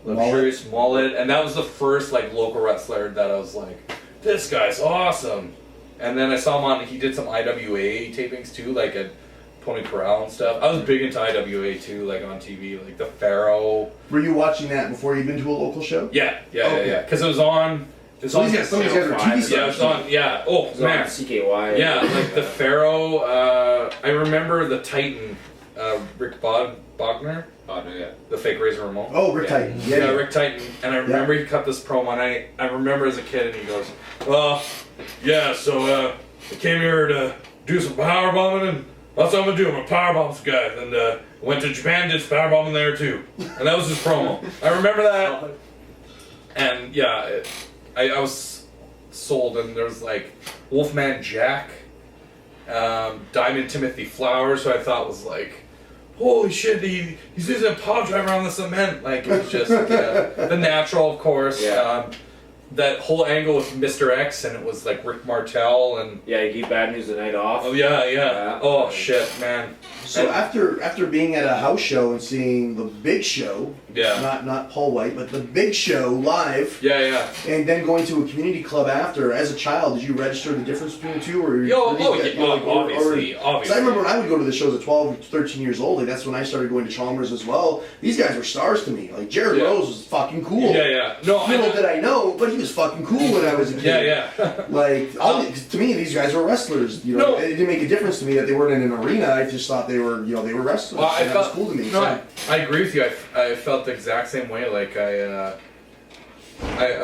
luxurious mullet, and that was the first like local wrestler that I was like, this guy's awesome. And then I saw him he did some IWA tapings too, like at Pony Corral and stuff. I was big into IWA too, like on TV, like the Pharaoh. Were you watching that before you'd been to a local show? Yeah. Because it was on. Some of these guys are TV stars. Yeah, it was on. Yeah. Oh it was man. On CKY. Yeah, like the Pharaoh. I remember the Titan, Rick Bogner. Yeah. The fake Razor Ramon. Oh, Rick Titan. Yeah, Rick Titan. And I remember he cut this promo, and I remember as a kid, and he goes, well, yeah, so I came here to do some power bombing, and that's what I'm gonna do. I'm a power bomb some guys, and went to Japan, did some power bombing there too, and that was his promo. I remember that, and yeah, I was sold, and there was like Wolfman Jack, Diamond Timothy Flowers, who I thought was like, holy shit, he's using a pile driver on the cement. Like, it was just the Natural, of course. Yeah. That whole angle with Mr. X, and it was like Rick Martel and. Yeah, he gave Bad News the night off. Oh yeah. Oh shit, man. So after being at a house show and seeing the Big Show, not Paul White, but the Big Show live, and then going to a community club after, as a child, did you register the difference between the two, or obviously. Because I remember when I would go to the shows at 12, 13 years old, like that's when I started going to Chalmers as well. These guys were stars to me. Like Jared Rose was fucking cool. No, little did I know, but he was fucking cool when I was a kid. Like to me, these guys were wrestlers. You know, it didn't make a difference to me that they weren't in an arena. I just thought they were wrestlers. Well, that was cool to me. I agree with you. I felt the exact same way. Like I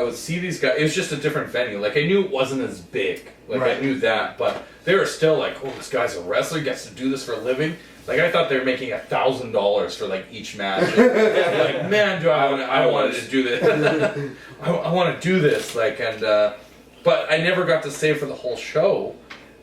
would see these guys. It was just a different venue. Like I knew it wasn't as big. Like I knew that, but they were still like, oh, this guy's a wrestler. He gets to do this for a living. Like I thought they were making $1,000 for like each match. Like, man, I wanted to do this. I want to do this. Like but I never got to stay for the whole show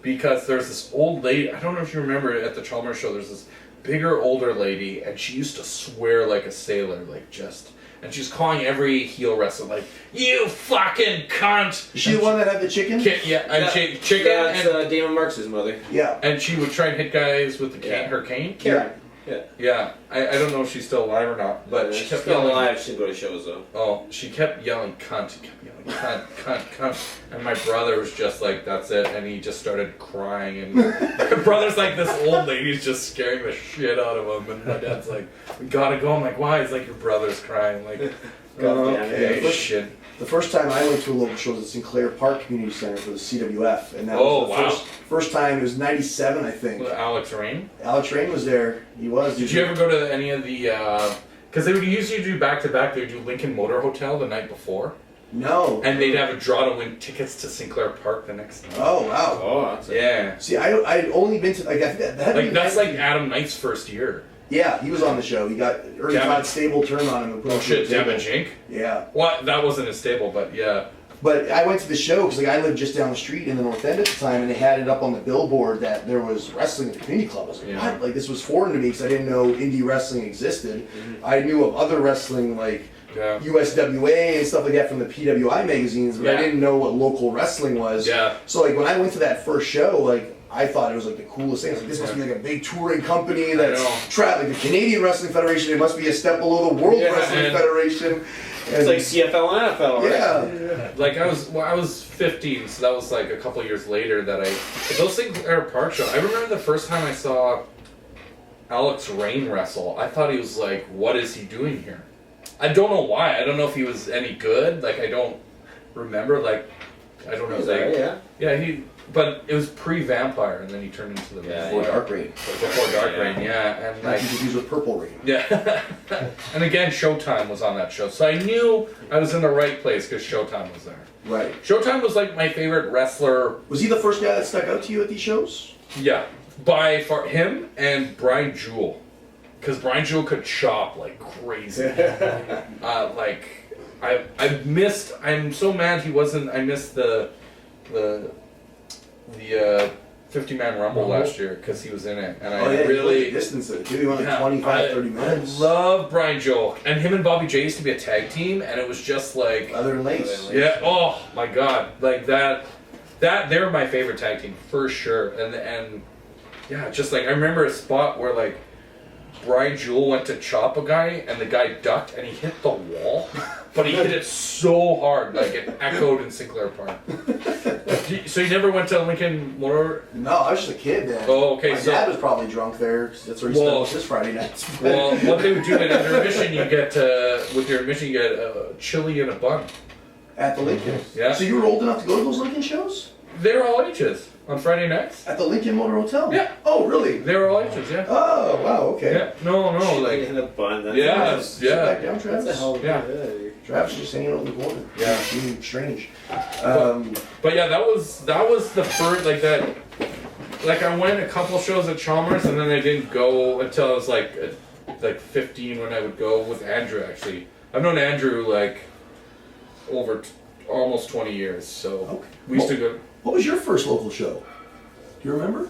because there's this old lady. I don't know if you remember at the Chalmers show. There's this bigger, older lady, and she used to swear like a sailor, like just. and she's calling every heel wrestler like, "You fucking cunt." Is she the one that had the chicken? Yeah, and chicken, That's and, Damon Marks' mother. Yeah. and she would try and hit guys with the cane, Yeah. her cane. Karen. Yeah. Yeah, I don't know if she's still alive or not, but she she's kept still yelling. alive. She didn't go to shows though. Oh, she kept yelling cunt. She kept yelling cunt. And my brother was just like, that's it. And he just started crying. And my brother's like, this old lady's just scaring the shit out of him. And my dad's like, we gotta go. I'm like, why? He's like, your brother's crying. I'm like, God damn it. okay, shit. The first time I went to a local show was at Sinclair Park Community Center for the CWF, and that Oh, was the wow. first time. It was '97, I think. With Alex Rain. Alex Rain was there. He was. Did you ever go to any of the, because they would usually do back-to-back. They would do Lincoln Motor Hotel the night before. No. And they'd have a draw to win tickets to Sinclair Park the next night. Oh wow. Oh, that's it. Yeah. See, I'd only been to like I think that had to Like, be that's like 19 Adam Knight's first year. Yeah, he was on the show. He got Ernie Devin. Todd stable turn on him and put him Oh through shit, the table. Devin Jink? Yeah. Well, that wasn't his stable, but yeah. But I went to the show because like I lived just down the street in the North End at the time, and they had it up on the billboard that there was wrestling at the community club. I was like, Yeah. what? Like this was foreign to me because I didn't know indie wrestling existed. Mm-hmm. I knew of other wrestling like Yeah. USWA and stuff like that from the PWI magazines, but Yeah. I didn't know what local wrestling was. Yeah. So like when I went to that first show, like I thought it was like the coolest thing. I was like, this must be like a big touring company that's know. like the Canadian Wrestling Federation. It must be a step below the World Yeah, Wrestling and- Federation. It's like CFL and NFL, right? Yeah. Like I was 15, so that was like a couple years later that those things are a park show. I remember the first time I saw Alex Rain wrestle. I thought he was like, what is he doing here? I don't know why. I don't know if he was any good. Like I don't remember. Like I don't know. Is Like, that right? Yeah. yeah, but it was pre-Vampire, and then he turned into the Yeah, Before yeah. Dark Reign. before Dark Yeah. Reign. Yeah, and Not like to be confused with Purple Reign. yeah, and again, Showtime was on that show, so I knew I was in the right place because Showtime was there. Right. Showtime was like my favorite wrestler. Was he the first guy that stuck out to you at these shows? Yeah, by far him and Brian Jewell, because Brian Jewell could chop like crazy. Like I'm so mad he wasn't. I missed the 50-man Rumble last year because he was in it, and I He really. went the distance it. He went like Yeah, 25, 30 minutes. I love Brian Jewell, and him and Bobby J used to be a tag team, and it was just like, Other than Lace. yeah, oh my god, like that they're my favorite tag team for sure, and yeah, just like I remember a spot where like Brian Jewell went to chop a guy, and the guy ducked, and he hit the wall, but he hit it so hard, like it echoed in Sinclair Park. So you never went to Lincoln Motor? No, I was just a kid then. Oh, okay, My so- dad was probably drunk there. 'Cause that's where he Well- spent his Friday nights. Well, what they would do at intermission, you get with your admission, you get a chili and a bun. At the Lincoln. Yeah. So you were old enough to go to those Lincoln shows? They're all ages on Friday nights. At the Lincoln Motor Hotel? Yeah. Oh, really? They're all ages, yeah. Oh, wow, okay. Yeah, no, like in a bun. That's yeah, Sit back yeah. down, Travis. That's a hell of a Yeah. Travis is just hanging out in the corner. Yeah. Being strange. But yeah, that was the first like that. Like I went a couple shows at Chalmers, and then I didn't go until I was like 15 when I would go with Andrew. Actually, I've known Andrew like over almost 20 years, so Okay. we used to go. What was your first local show? Do you remember?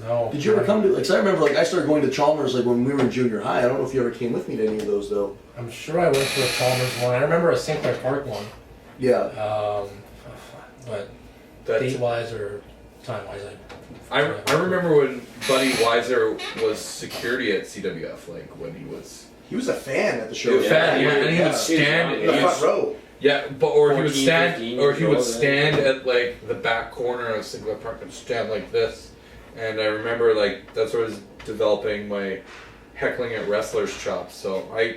No. Did you ever come to, like, 'cause I remember, like, I started going to Chalmers, like, when we were in junior high. I don't know if you ever came with me to any of those, though. I'm sure I went to a Chalmers one. I remember a St. Clair Park one. Yeah. But That date wise or time wise, I remember when Buddy Weiser was security at CWF, like when he was. He was a fan at the show. He was a fan, yeah, and he Yeah. would stand. In the he was- front row. Yeah, or he would 14, stand, 15 or he would years old, stand at like the back corner of Sinclair Park and stand like this. And I remember like that's where I was developing my heckling at wrestlers chops. So I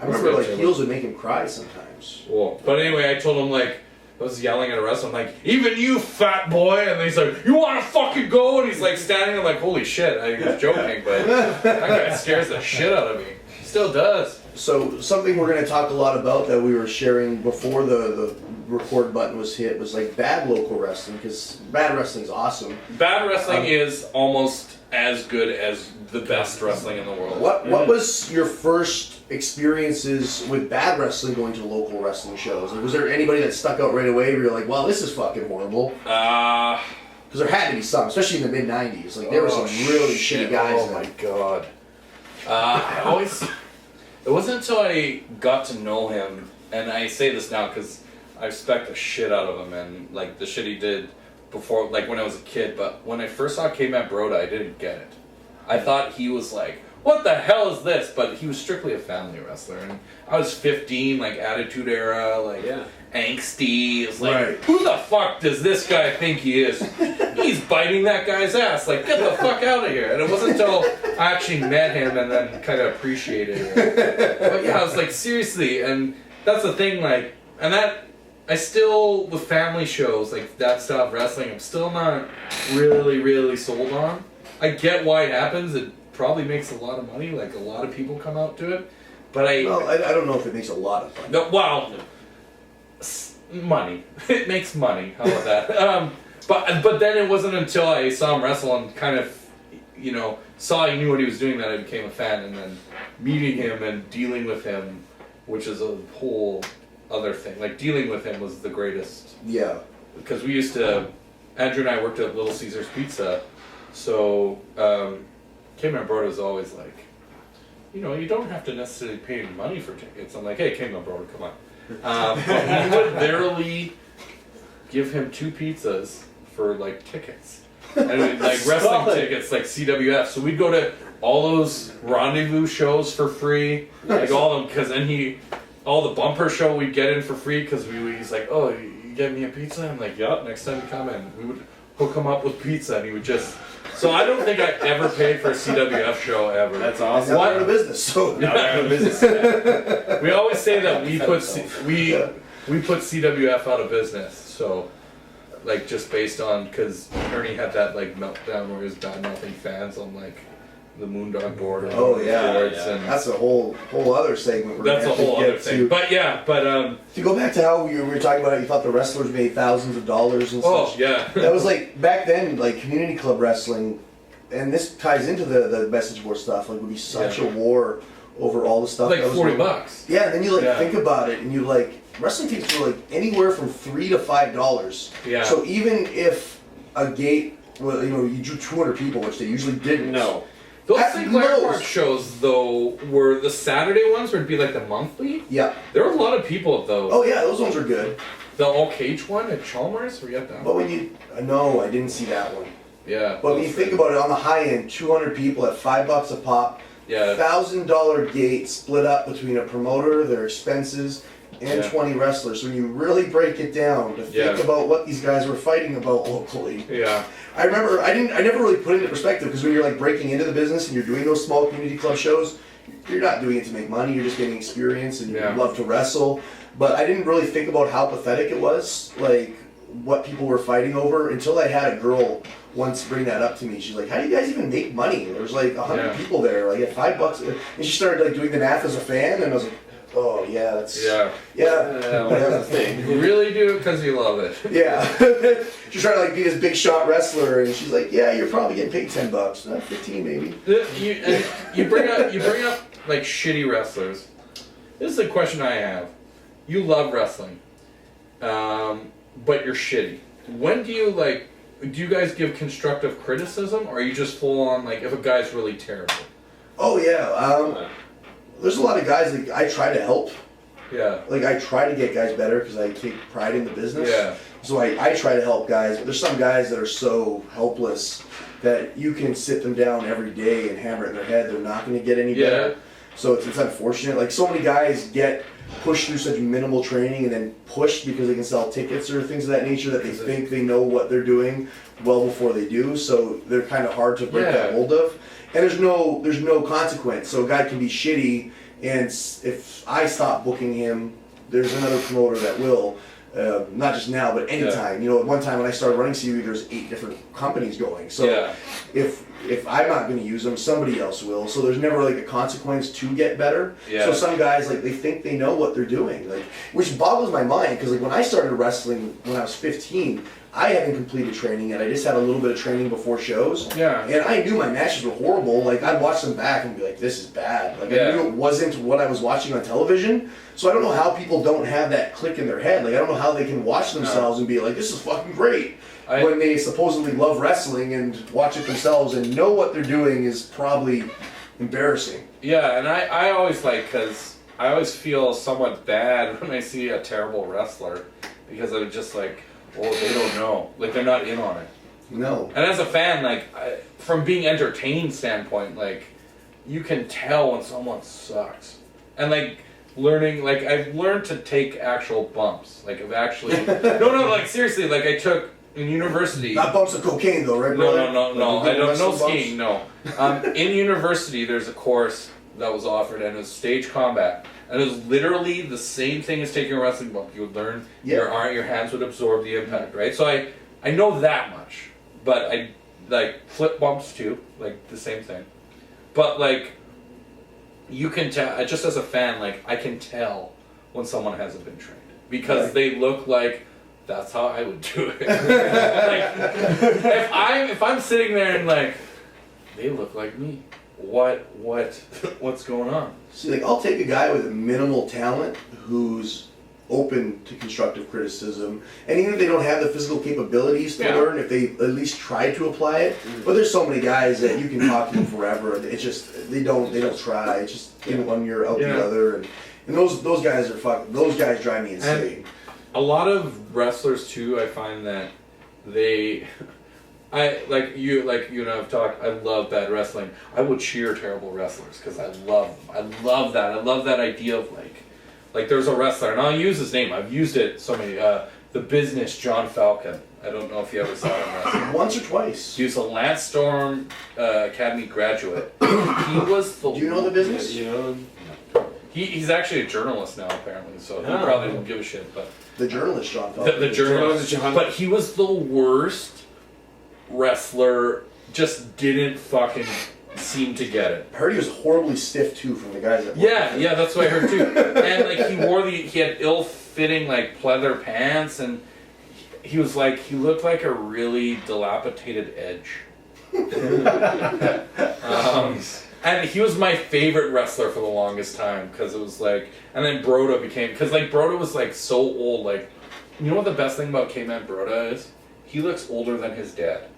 remember, like, heels would make him cry sometimes. But anyway, I told him like I was yelling at a wrestler. I'm like, even you fat boy, and he's like, you want to fucking go? And he's like standing. I'm like, holy shit! I was joking, but that guy scares the shit out of me. He still does. So something we're going to talk a lot about that we were sharing before the record button was hit was like bad local wrestling, because bad wrestling's awesome. Bad wrestling is almost as good as the best wrestling in the world. What was your first experiences with bad wrestling going to local wrestling shows? Like, was there anybody that stuck out right away where you're like, well, this is fucking horrible? Because there had to be some, especially in the mid-90s. Like, there were some really shitty guys Oh in my it. god. It wasn't until I got to know him, and I say this now because I respect the shit out of him and like the shit he did before, like when I was a kid. But when I first saw K-Man Broda, I didn't get it. I thought he was like, what the hell is this? But he was strictly a family wrestler, and I was 15, like Attitude Era, like angsty. It's like, Right. who the fuck does this guy think he is? He's biting that guy's ass. Like, get the fuck out of here. And it wasn't until I actually met him and then kind of appreciated it. But yeah, I was like, seriously. And that's the thing, like, and that, I still, the family shows, like that style of wrestling, I'm still not really sold on. I get why it happens. It probably makes a lot of money. Like, a lot of people come out to it. But I don't know if it makes a lot of money. No, well, money. It makes money. How about that? But then it wasn't until I saw him wrestle and kind of, you know, saw he knew what he was doing that I became a fan. And then meeting him and dealing with him, which is a whole other thing. Like, dealing with him was the greatest. Yeah. Because we used to, Andrew and I worked at Little Caesars Pizza, so K-Man Broda was always like, you know, you don't have to necessarily pay money for tickets. I'm like, hey, K-Man Broda, come on. But we would barely give him 2 pizzas for like tickets, and like wrestling tickets, like CWF. So we'd go to all those rendezvous shows for free, like all of them, because then all the bumper show we'd get in for free because he's like, oh, you get me a pizza? I'm like, yup, next time you come in. We would hook him up with pizza, and he would just. So I don't think I ever paid for a CWF show ever. That's awesome. Now they're out of business, so. Now they're out of business. We always say that we put CWF out of business. So, like, just based on, because Ernie had that like meltdown where he was bad mouthing fans on like the Moondog board. Or Oh yeah, boards, and that's a whole other segment. that's a whole other thing. But yeah, to go back to how we were talking about it, you thought the wrestlers made thousands of dollars and oh such. yeah, That was like back then, like community club wrestling, and this ties into the message board stuff. Like, would be such a war over all the stuff. like that was $40. going- Yeah, and then you Yeah. think about it, and you like wrestling tickets were like anywhere from $3 to $5. Yeah. So even if a gate, well, you know, you drew 200 people, which they usually didn't. No. Those At Sinclair most. Park shows though were the Saturday ones, where it'd be like the monthly. Yeah. There were a lot of people at those. Oh yeah, those ones were good. The all cage one at Chalmers, we got that. But when you, no, I didn't see that one. Yeah. But when you think about it, on the high end, 200 people at $5 a pop, yeah. $1,000 gate split up between a promoter, their expenses, and 20 wrestlers. So when you really break it down to think about what these guys were fighting about locally. Yeah. I remember I never really put it into perspective, because when you're like breaking into the business and you're doing those small community club shows, you're not doing it to make money. You're just getting experience, and you love to wrestle. But I didn't really think about how pathetic it was, like what people were fighting over, until I had a girl once bring that up to me. She's like, "How do you guys even make money?" There was like 100 people there, like at $5, and she started like doing the math as a fan, and I was like, "Oh yeah, that's That's the thing. You really do it because you love it. yeah." She's trying to like be this big shot wrestler, and she's like, "Yeah, you're probably getting paid $10, 15 maybe." You bring up like shitty wrestlers. This is a question I have. You love wrestling, but you're shitty. When do you like? Do you guys give constructive criticism, or are you just full on like if a guy's really terrible? Oh yeah, there's a lot of guys that I try to help. Yeah. Like, I try to get guys better because I take pride in the business. Yeah. So I try to help guys, but there's some guys that are so helpless that you can sit them down every day and hammer it in their head. They're not going to get any better. So it's unfortunate. Like, so many guys get pushed through such minimal training and then pushed because they can sell tickets or things of that nature that they think they know what they're doing well before they do. So they're kind of hard to break that mold of. And there's no consequence. So a guy can be shitty, and if I stop booking him, there's another promoter that will. Not just now, but anytime. You know, at one time when I started running CWE, there's 8 different companies going. So if I'm not going to use them, somebody else will. So there's never like a consequence to get better. So some guys, like, they think they know what they're doing, like, which boggles my mind, because like when I started wrestling when I was 15, I hadn't completed training yet. I just had a little bit of training before shows. Yeah. And I knew my matches were horrible. Like, I'd watch them back and be like, this is bad. Like, I knew it wasn't what I was watching on television. So I don't know how people don't have that click in their head. Like, I don't know how they can watch themselves and be like, this is fucking great. When they supposedly love wrestling and watch it themselves and know what they're doing is probably Embarrassing. Yeah, and I always because I always feel somewhat bad when I see a terrible wrestler because I'm just like, well, they don't know. Like, they're not in on it. No. And as a fan, like, from being entertained standpoint, like, you can tell when someone sucks. And, like, I've learned to take actual bumps. Like, I've actually, no, like, seriously, like, I took, in university. Not bumps of cocaine though, right, No, brother? no, I don't, no bumps? skiing, no. In university, there's a course that was offered, and it was stage combat. And it was literally the same thing as taking a wrestling bump. You would learn your hands would absorb the impact, right? So I know that much. But I, like, flip bumps too, like, the same thing. But, like, you can tell, just as a fan, like, I can tell when someone hasn't been trained. Because they look like, that's how I would do it. Like, if I'm sitting there and, like, they look like me, what's going on? See, like, I'll take a guy with minimal talent who's open to constructive criticism, and even if they don't have the physical capabilities to learn, if they at least try to apply it. But there's so many guys that you can talk to them forever. It's just they don't try. It's just in one year out the other, and those guys are fucking. Those guys drive me insane. And a lot of wrestlers too, I find that like you and I have talked. I love bad wrestling. I would cheer terrible wrestlers because I love that. I love that idea of like there's a wrestler, and I'll use his name. I've used it so many. The Business, John Falcon. I don't know if you ever saw him wrestle. Once or twice. He was a Lance Storm Academy graduate. He was the. Do you know The Business? He's actually a journalist now, apparently. So he probably don't give a shit. But the journalist, John Falcon. the journalist, but he was the worst wrestler. Just didn't fucking seem to get it. I heard he was horribly stiff too from the guys that. Yeah, that's what I heard too. And like he had ill-fitting like pleather pants, and he looked like a really dilapidated Edge. And he was my favorite wrestler for the longest time because it was like, and then Broda because like Broda was like so old. Like, you know what the best thing about K-Man Broda is? He looks older than his dad.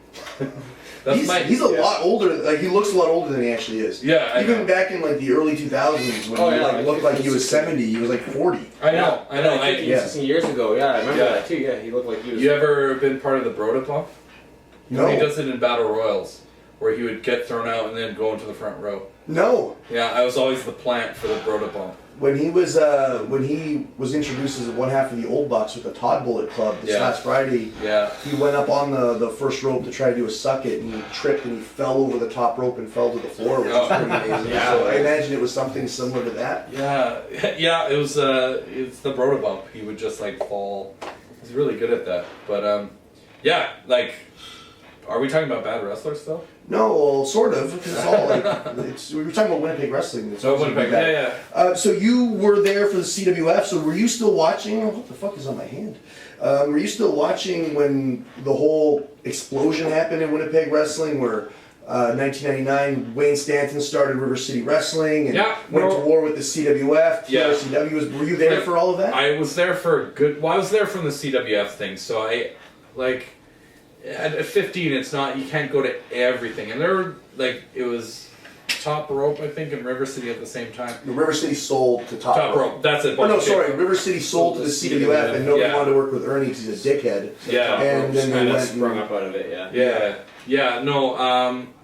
He's a lot older. Like, he looks a lot older than he actually is. Yeah, even back in like the early 2000s when he looked like he was 70, he was like 40. I know. 16 years ago. Yeah, I remember that too. Yeah, he looked like he was. You ever been part of the Broda Pump? No. He does it in Battle Royals, where he would get thrown out and then go into the front row. No. Yeah, I was always the plant for the Broda Bump. When he was introduced as one half of the Old Bucks with the Todd Bullet Club this last Friday, he went up on the first rope to try to do a suck it, and he tripped and he fell over the top rope and fell to the floor, which was pretty amazing. So I imagine it was something similar to that. Yeah, it was it's the Broda Bump. He would just like fall. He's really good at that. But like, are we talking about bad wrestlers still? No, well, sort of. Because it's all like we were talking about Winnipeg wrestling. Winnipeg. So you were there for the CWF. So were you still watching? What the fuck is on my hand? Were you still watching when the whole explosion happened in Winnipeg wrestling, where 1999 Wayne Stanton started River City Wrestling and went to war with the CWF? TRCW. Were you there for all of that? I was there for I was there from the CWF thing. So I like. At 15, it's not, you can't go to everything. And there were, like, it was Top Rope, I think, and River City at the same time. River City sold to Top Rope. That's it. Oh, no, sorry. River City sold to the CWF, and nobody wanted to work with Ernie because he's a dickhead. Yeah. And then they went sprung up out of it,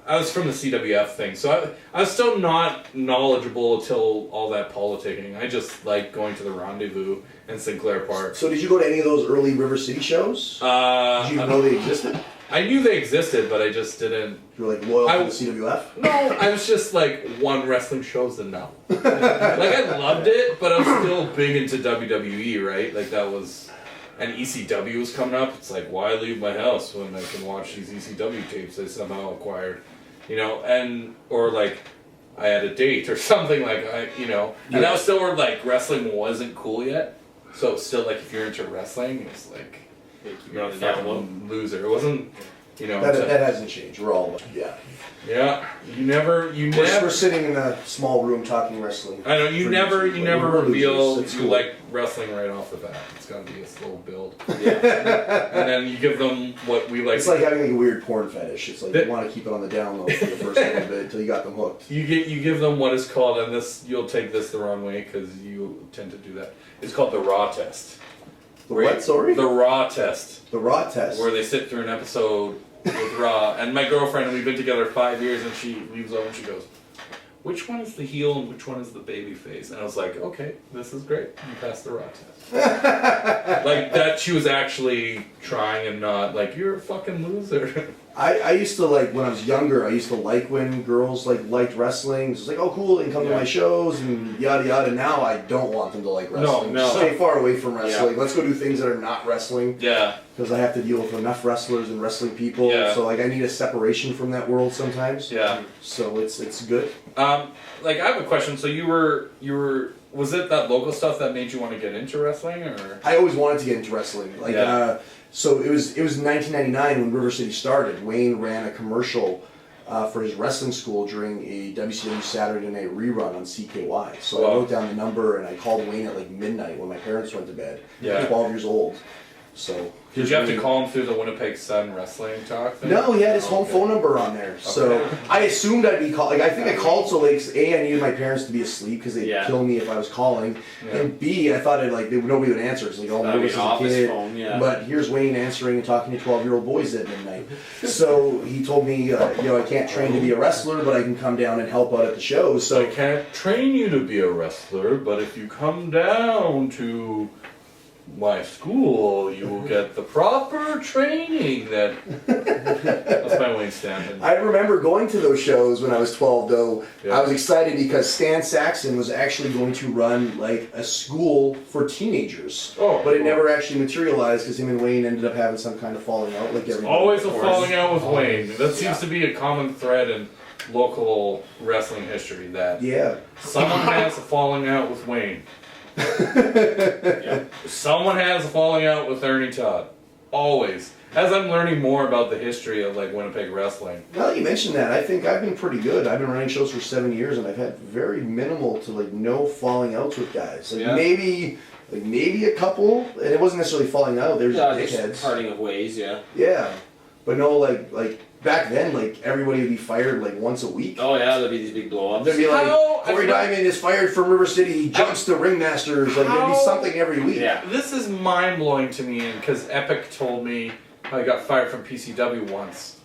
I was from the CWF thing, so I was still not knowledgeable until all that politicking. I just like going to the Rendezvous in Sinclair Park. So did you go to any of those early River City shows? Did you know they existed? I knew they existed, but I just didn't. You were like loyal to the CWF? No, I was just like one wrestling show's enough. Like, I loved it, but I was still big into WWE, right? Like, that was. And ECW was coming up. It's like, why leave my house when I can watch these ECW tapes I somehow acquired? You know, or like, I had a date or something like, and that was still where like wrestling wasn't cool yet. So it's still like, if you're into wrestling, it's like, you're a fucking loser. It wasn't You know, That hasn't changed. We're all yeah. We're sitting in a small room talking wrestling. I know you never We're reveal losers. It's you cool. like wrestling right off the bat. It's got to be a slow build, Yeah. and then you give them what we like. It's like having a weird porn fetish. It's like you want to keep it on the down low for the first little bit until you got them hooked. You give them what is called, and this you'll take this the wrong way because you tend to do that. It's called the raw test. The what? Sorry. The raw test, The raw test. where they sit through an episode with raw. And my girlfriend, we've been together 5 years, and she leaves over and she goes, "Which one is the heel and which one is the baby face?" And I was like, "Okay, this is great. You passed the raw test." Like that, she was actually trying and not like you're a fucking loser. I used to like when I was younger. I used to like when girls liked wrestling. It's like, oh cool, they can come to my shows and yada yada. Now I don't want them to like wrestling. No. Stay far away from wrestling. Let's go do things that are not wrestling. Yeah. Because I have to deal with enough wrestlers and wrestling people. Yeah. So like I need a separation from that world sometimes. Yeah. So it's good. Like I have a question. So you were was it that local stuff that made you want to get into wrestling, or? I always wanted to get into wrestling. So it was 1999 when River City started. Wayne ran a commercial for his wrestling school during a WCW Saturday Night rerun on CKY. So I wrote down the number and I called Wayne at like midnight when my parents went to bed. Yeah. I was 12 years old. So Did you have to call him through the Winnipeg Sun wrestling talk thing? No, he had his home phone number on there. So I assumed I'd be called. Like I think I called so late. 'Cause A, I needed my parents to be asleep because they'd kill me if I was calling. Yeah. And B, I thought nobody would answer. It's like, oh, That'd maybe be this is a office kid. phone, yeah. But here's Wayne answering and talking to 12-year-old boys at midnight. So he told me, I can't train to be a wrestler, but I can come down and help out at the shows. So I can't train you to be a wrestler, but if you come down to my school, you will get the proper training that's my Wayne Stanton. I remember going to those shows when I was 12, though. Yeah. I was excited because Stan Saxon was actually going to run like a school for teenagers. Oh, but it cool. never actually materialized because him and Wayne ended up having some kind of falling out. Like everybody. Always a of course. falling out with Wayne. That seems to be a common thread in local wrestling history, that Yeah. someone has a falling out with Wayne. Someone has a falling out with Ernie Todd. Always. As I'm learning more about the history of like Winnipeg wrestling. Now that you mention that, I think I've been pretty good. I've been running shows for 7 years, and I've had very minimal to like no falling outs with guys. Like maybe a couple, and it wasn't necessarily falling out. They were just Just dickheads. parting of ways, yeah. Yeah, but no, like back then, like everybody would be fired like once a week. Oh yeah, there'd be these big blow-ups. There'd be like, How- Corey Diamond is fired from River City, he jumps to ringmasters, like there'd be How- something every week. Yeah. This is mind blowing to me because Epic told me I got fired from PCW once.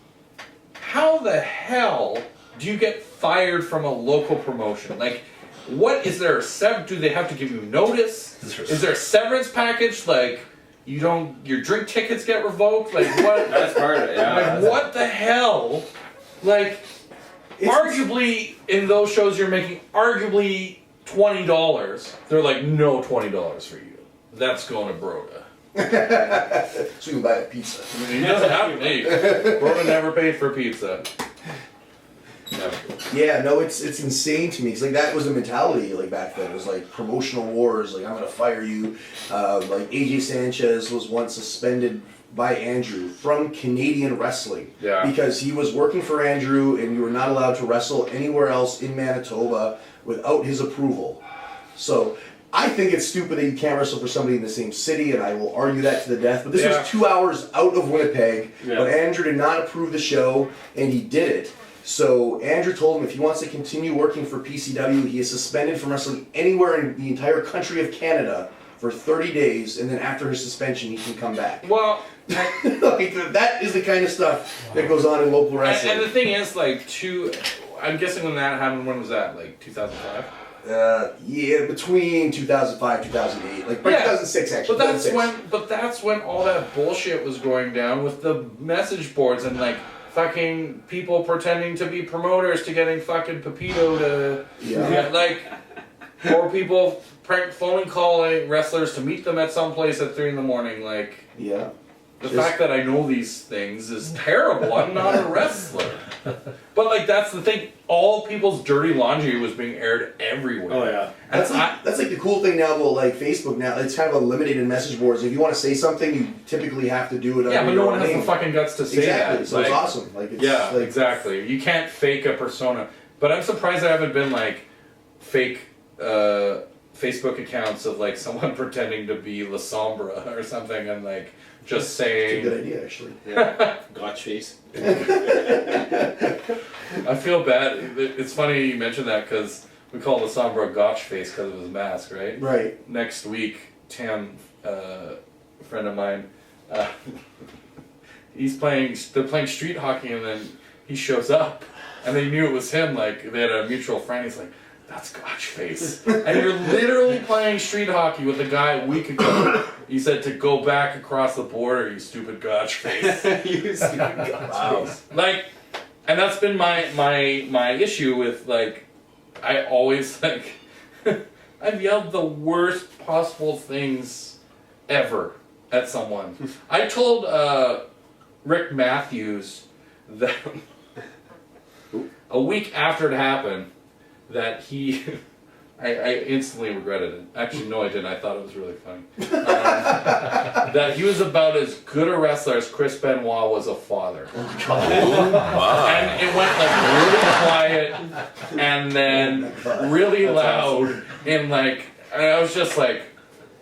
How the hell do you get fired from a local promotion? Like, what is there? Do they have to give you notice? Is there a severance package? Like, your drink tickets get revoked? Like, what? That's part of it, yeah. Like, what the hell? Like, arguably, in those shows you're making arguably $20. They're like, no $20 for you. That's going to Broda. So you can buy a pizza. He doesn't have to pay. Broda never paid for pizza. Yeah, no, it's insane to me. It's like that was the mentality like back then. It was like promotional wars. Like I'm gonna fire you. Like AJ Sanchez was once suspended by Andrew from Canadian wrestling because he was working for Andrew, and you were not allowed to wrestle anywhere else in Manitoba without his approval. So I think it's stupid that you can't wrestle for somebody in the same city, and I will argue that to the death. But this was 2 hours out of Winnipeg, but Andrew did not approve the show, and he did it. So Andrew told him if he wants to continue working for PCW, he is suspended from wrestling anywhere in the entire country of Canada for 30 days, and then after his suspension, he can come back. Well, like, that is the kind of stuff that goes on in local wrestling. and the thing is, like, I'm guessing when that happened, when was that? Like 2005? Yeah, between 2005 2008, like 2006 actually. But that's when all that bullshit was going down with the message boards and like fucking people pretending to be promoters to getting fucking Pepito to like, or people phone calling wrestlers to meet them at some place at 3 in the morning. Like, The fact that I know these things is terrible. I'm not a wrestler. But like that's the thing. All people's dirty laundry was being aired everywhere. Oh yeah. That's like the cool thing now about like Facebook now. It's kind of eliminated message boards. If you want to say something, you typically have to do it. Yeah, under but no your one has name. the fucking guts to say Exactly. that. So it's awesome. Like it's like, exactly. You can't fake a persona. But I'm surprised there haven't been like fake Facebook accounts of like someone pretending to be La Sombra or something and like just saying. It's a good idea, actually. Yeah. Gotch face. I feel bad. It's funny you mentioned that because we call La Sombra Gotch face because of his mask, right? Right. Next week, Tim, a friend of mine, they're playing street hockey and then he shows up and they knew it was him. Like they had a mutual friend. He's like, "That's Gotch face," and you're literally playing street hockey with a guy a week ago. He said to go back across the border, you stupid Gotch face. You stupid Gotch face. Like, and that's been my issue with like, I always like, I've yelled the worst possible things ever at someone. I told Rick Matthews that a week after it happened that he, I instantly regretted it. Actually, no, I didn't. I thought it was really funny. That he was about as good a wrestler as Chris Benoit was a father. And it went like really quiet and then really loud. And like, and I was just like,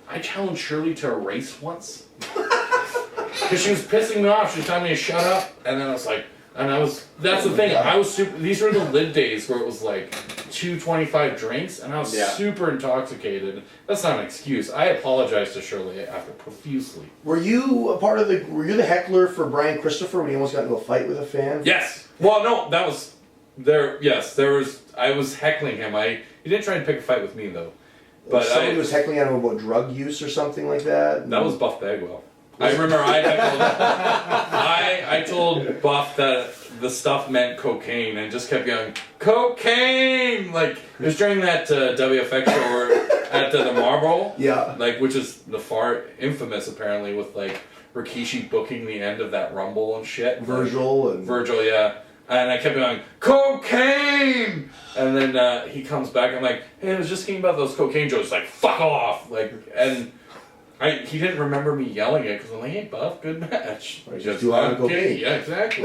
I challenged Shirley to a race once. Because she was pissing me off. She was telling me to shut up. And then I was like, that's the thing. I was these were the lid days where it was like 225 drinks and I was super intoxicated. That's not an excuse. I apologized to Shirley after profusely. Were you the heckler for Brian Christopher when he almost got into a fight with a fan? Yes. Well, no, that was there. Yes, there was. I was heckling him. He didn't try and pick a fight with me though. But somebody was heckling at him about drug use or something like that. That was Buff Bagwell. I remember I told Buff that the stuff meant cocaine and just kept yelling, "Cocaine!" Like, it was during that WFX show at the Marble. Yeah. Like, which is the far infamous, apparently, with, like, Rikishi booking the end of that Rumble and shit. Virgil, yeah. And I kept going, "Cocaine!" And then he comes back, I'm like, "Hey, I was just thinking about those cocaine jokes." Like, "Fuck off!" Like, and... he didn't remember me yelling it because I'm like, "Hey, Buff, good match." Just do on cocaine. Yeah, exactly.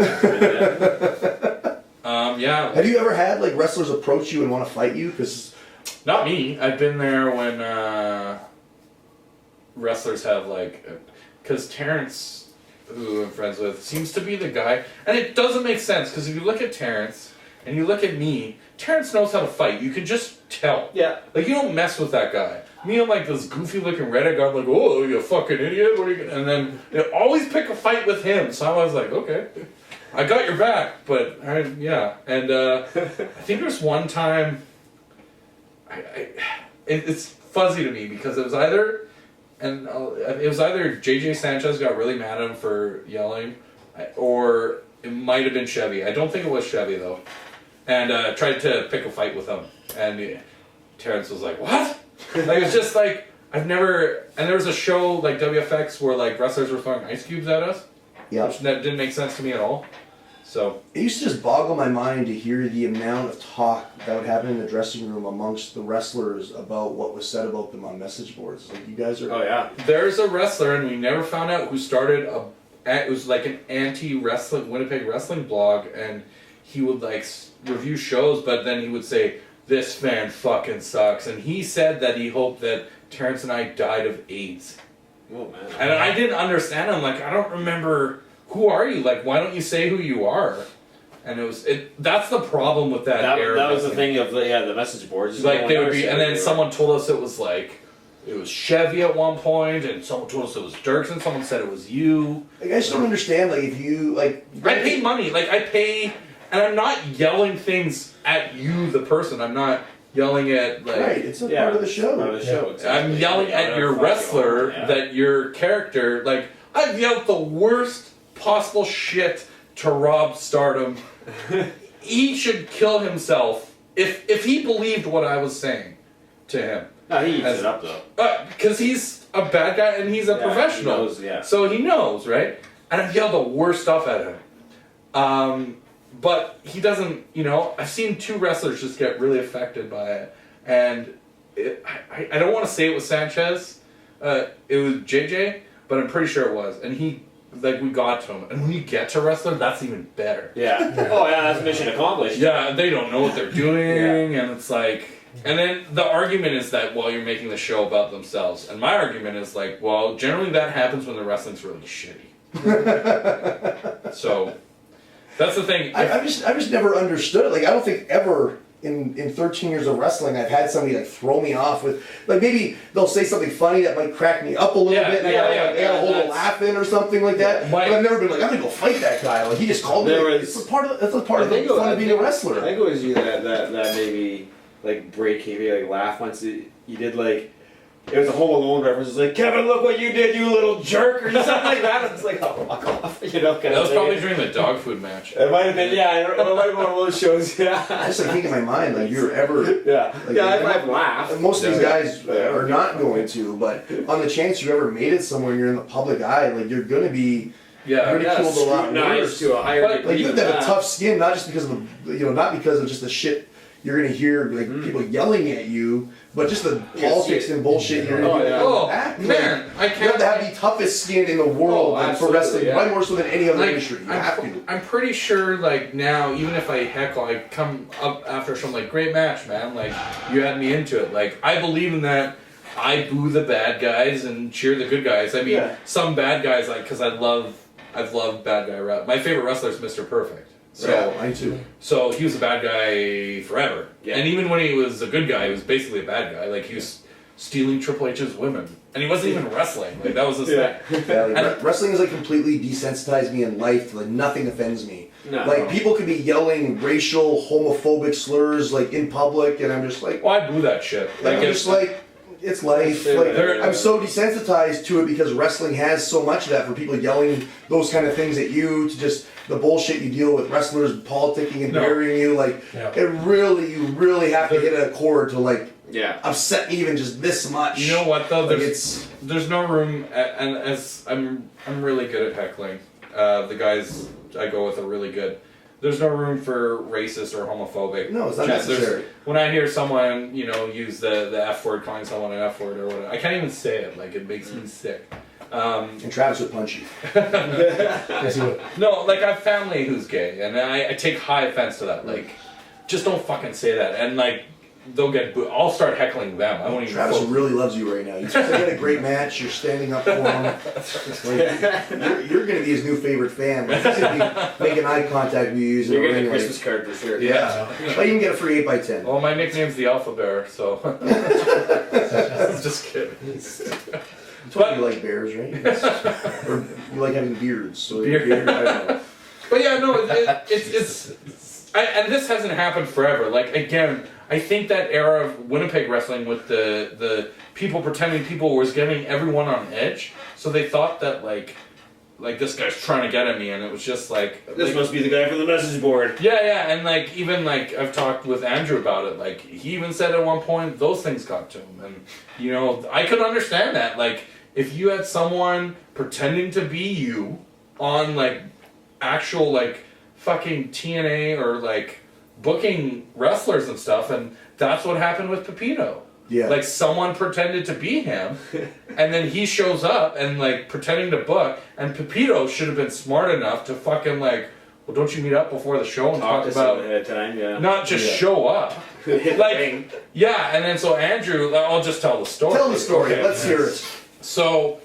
Yeah. Have you ever had like wrestlers approach you and want to fight you? Because not me. I've been there when wrestlers have like, because Terrence, who I'm friends with, seems to be the guy, and it doesn't make sense because if you look at Terrence and you look at me, Terrence knows how to fight. You can just tell. Yeah. Like, you don't mess with that guy. Me, I'm like this goofy looking Reddit guy. I'm like, "Oh, you fucking idiot. What are you gonna..." And then they always pick a fight with him. So I was like, okay, I got your back. But, yeah. And I think there was one time, it's fuzzy to me because it was either JJ Sanchez got really mad at him for yelling, or it might have been Chevy. I don't think it was Chevy, though. And tried to pick a fight with him. And Terrence was like, "What?" Like, it's just like, I've never... And there was a show, like WFX, where like wrestlers were throwing ice cubes at us. Yeah. Which didn't make sense to me at all. So... It used to just boggle my mind to hear the amount of talk that would happen in the dressing room amongst the wrestlers about what was said about them on message boards. Like, you guys are... Oh, yeah. There's a wrestler, and we never found out who started it was like an anti-wrestling, Winnipeg wrestling blog, and he would like review shows, but then he would say, "This fan fucking sucks." And he said that he hoped that Terrence and I died of AIDS. Oh, man. And I didn't understand. I'm like, I don't remember. Who are you? Like, why don't you say who you are? And that's the problem with that era. That was the thing of the message boards. Like, they would be, and then someone told us it was like, it was Chevy at one point, and someone told us it was Dirks, and someone said it was you. Like, I just don't understand, like, if you, like... I pay money. Like, I pay... And I'm not yelling things at you, the person. I'm not yelling at, like... Right, it's a part of the show. Part of the show, exactly. I'm yelling at your wrestler, that your character... Like, I've yelled the worst possible shit to Rob Stardom. He should kill himself if he believed what I was saying to him. No, he eats it up though. Because he's a bad guy and he's a professional. He knows, yeah. So he knows, right? And I've yelled the worst stuff at him. But he doesn't, I've seen 2 wrestlers just get really affected by it. And I don't want to say it was Sanchez. It was JJ, but I'm pretty sure it was. And we got to him. And when you get to wrestler, that's even better. Yeah. Oh, yeah, that's mission accomplished. Yeah, they don't know what they're doing, and it's like... And then the argument is that, well, you're making the show about themselves. And my argument is like, well, generally that happens when the wrestling's really shitty. So, that's the thing. I've just never understood it. Like, I don't think ever in 13 years of wrestling I've had somebody like throw me off with, like, maybe they'll say something funny that might crack me up a little bit, and I gotta hold a laugh in or something like that. But I've never been like, I'm gonna go fight that guy. Like, he just called me. It's a part of the fun of being a wrestler. I think it was you that maybe like break maybe like laugh once you did like. It was a Home Alone reference. It was like, Kevin, look what you did, you little jerk, or something like that. It's like, oh, fuck off, Kind that was probably during the dog food match. It might have been, it might have been one of those shows. Yeah. I just like think in my mind, like you're ever. I've laughed. Most of these guys are not going to, but on the chance you ever made it somewhere and you're in the public eye, like you're gonna be ridiculed a lot worse. To a higher degree. Like you have to have a tough skin, not just because of not because of just the shit you're gonna hear, like people yelling at you, but just the politics and bullshit you're gonna man, I can't. You have to have the toughest skin in the world for wrestling, probably more so than any other industry. You have to. I'm pretty sure, like now, even if I heckle, I come up after some like great match, man. Like you had me into it. Like I believe in that. I boo the bad guys and cheer the good guys. I mean, some bad guys, like because I've loved bad guy. My favorite wrestler is Mr. Perfect. So, mine too. So he was a bad guy forever. Yeah. And even when he was a good guy, he was basically a bad guy. Like he was stealing Triple H's women. And he wasn't even wrestling. Like that was his thing. Like, wrestling has like completely desensitized me in life to like nothing offends me. No. Like people could be yelling racial, homophobic slurs like in public and I'm just like, well, I boo that shit. Like I'm just like it's life. Like, I'm so desensitized to it because wrestling has so much of that for people yelling those kind of things at you, to just the bullshit you deal with wrestlers politicking and burying you. Like you really have to hit a chord to like upset me even just this much. You know what though? Like there's no room, and as I'm really good at heckling. The guys I go with are really good. There's no room for racist or homophobic. No, it's not necessary. When I hear someone, use the F word, calling someone an F word or whatever, I can't even say it. Like, it makes me sick. And Travis would punch you. Yes, he would. No, like, I have family who's gay, and I take high offense to that. Like, just don't fucking say that. And, like, they'll get booed. I'll start heckling them. I won't even. Travis really loves you right now. You had a great match. You're standing up for him. Like, you're going to be his new favorite fan. Like, he's going to be making eye contact with you. You're getting a Christmas card for sure. Yeah. But you can get a free 8x10. Well, my nickname's the Alpha Bear, so. Just kidding. But you like bears, right? Or you like having beards. So beard. I don't know. But yeah, no, and this hasn't happened forever. Like, again, I think that era of Winnipeg wrestling with the people pretending people was getting everyone on edge, so they thought that like this guy's trying to get at me, and it was just like this must be the guy from the message board. Yeah, and like even like I've talked with Andrew about it. Like he even said at one point those things got to him, and I could understand that. Like if you had someone pretending to be you on like actual like fucking TNA or like booking wrestlers and stuff, and that's what happened with Pepito. Yeah. Like someone pretended to be him, and then he shows up and like pretending to book, and Pepito should have been smart enough to fucking like, well, don't you meet up before the show and talk about ahead of time, not just show up. Like, and then so Andrew, I'll just tell the story. Tell the story. Okay. Let's hear it. So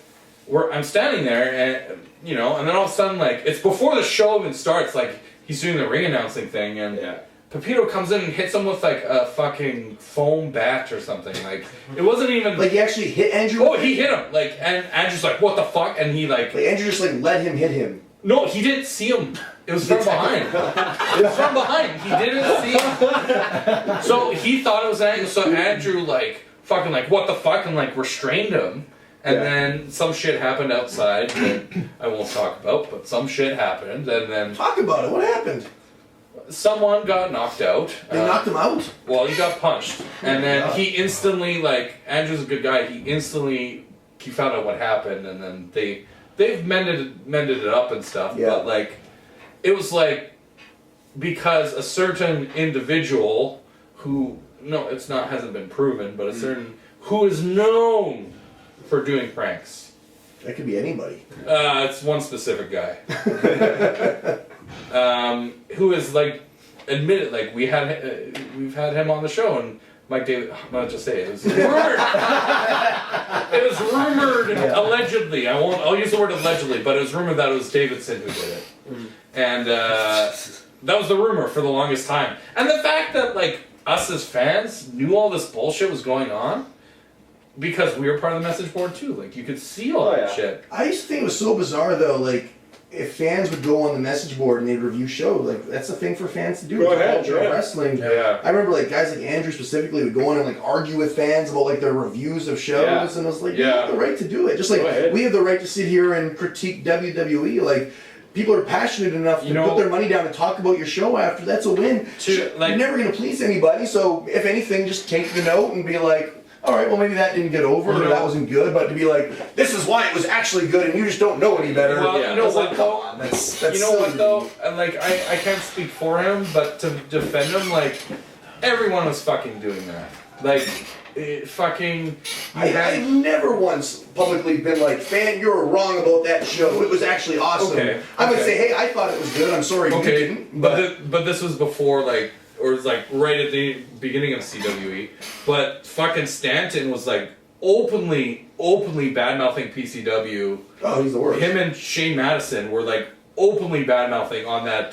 I'm standing there, and and then all of a sudden, like it's before the show even starts, like he's doing the ring announcing thing, and Pepito comes in and hits him with like a fucking foam bat or something. Like it wasn't even like he actually hit Andrew. Oh, he hit him. Like, and Andrew's like, "What the fuck?" And he like Andrew just like let him hit him. No, he didn't see him. It was from behind. It was from behind. He didn't see him. So he thought it was Andrew. So Andrew like fucking like what the fuck and like restrained him. And then some shit happened outside that I won't talk about, but some shit happened, and then talk about it. What happened? someone got knocked out. They knocked him out. Well, he got punched, and then God. he instantly, like, Andrew's a good guy. He found out what happened, and then they've mended it up and stuff. Yeah. But like, it was like because a certain individual hasn't been proven, but a certain who is known for doing pranks. That could be anybody. It's one specific guy. Who is like admitted, like we've had him on the show, and Mike David, I'm not just say it was rumored. It was rumored, allegedly. I'll use the word allegedly, but it was rumored that it was Davidson who did it, and that was the rumor for the longest time. And the fact that like us as fans knew all this bullshit was going on because we were part of the message board too. Like you could see all that shit. I used to think it was so bizarre though, like if fans would go on the message board and they'd review shows, like that's a thing for fans to do. Go It's ahead, culture of yeah. wrestling. Yeah. I remember like guys like Andrew specifically would go on and like argue with fans about like their reviews of shows, Yeah. and I was like, you Yeah. have the right to do it. Just like Go ahead. we have the right to sit here and critique WWE. Like people are passionate enough to put their money down and talk about your show after. That's a win. Like- You're never gonna please anybody, so if anything, just take the note and be like, all right, well maybe that didn't get over, or that wasn't good, but to be like, this is why it was actually good, and you just don't know any better. Well, Yeah. you know It's like, what come though? on, that's You know silly what to though? me. And like I can't speak for him, but to defend him, like everyone was fucking doing that. Like fucking. I've never once publicly been like, fan, you're wrong about that show. It was actually awesome. Okay, I would okay. say, hey, I thought it was good. I'm sorry you Okay, didn't. but this was before like, or it was like right at the beginning of CWE. But fucking Stanton was like openly bad mouthing PCW. Oh, he's the worst. Him and Shane Madison were like openly bad mouthing on that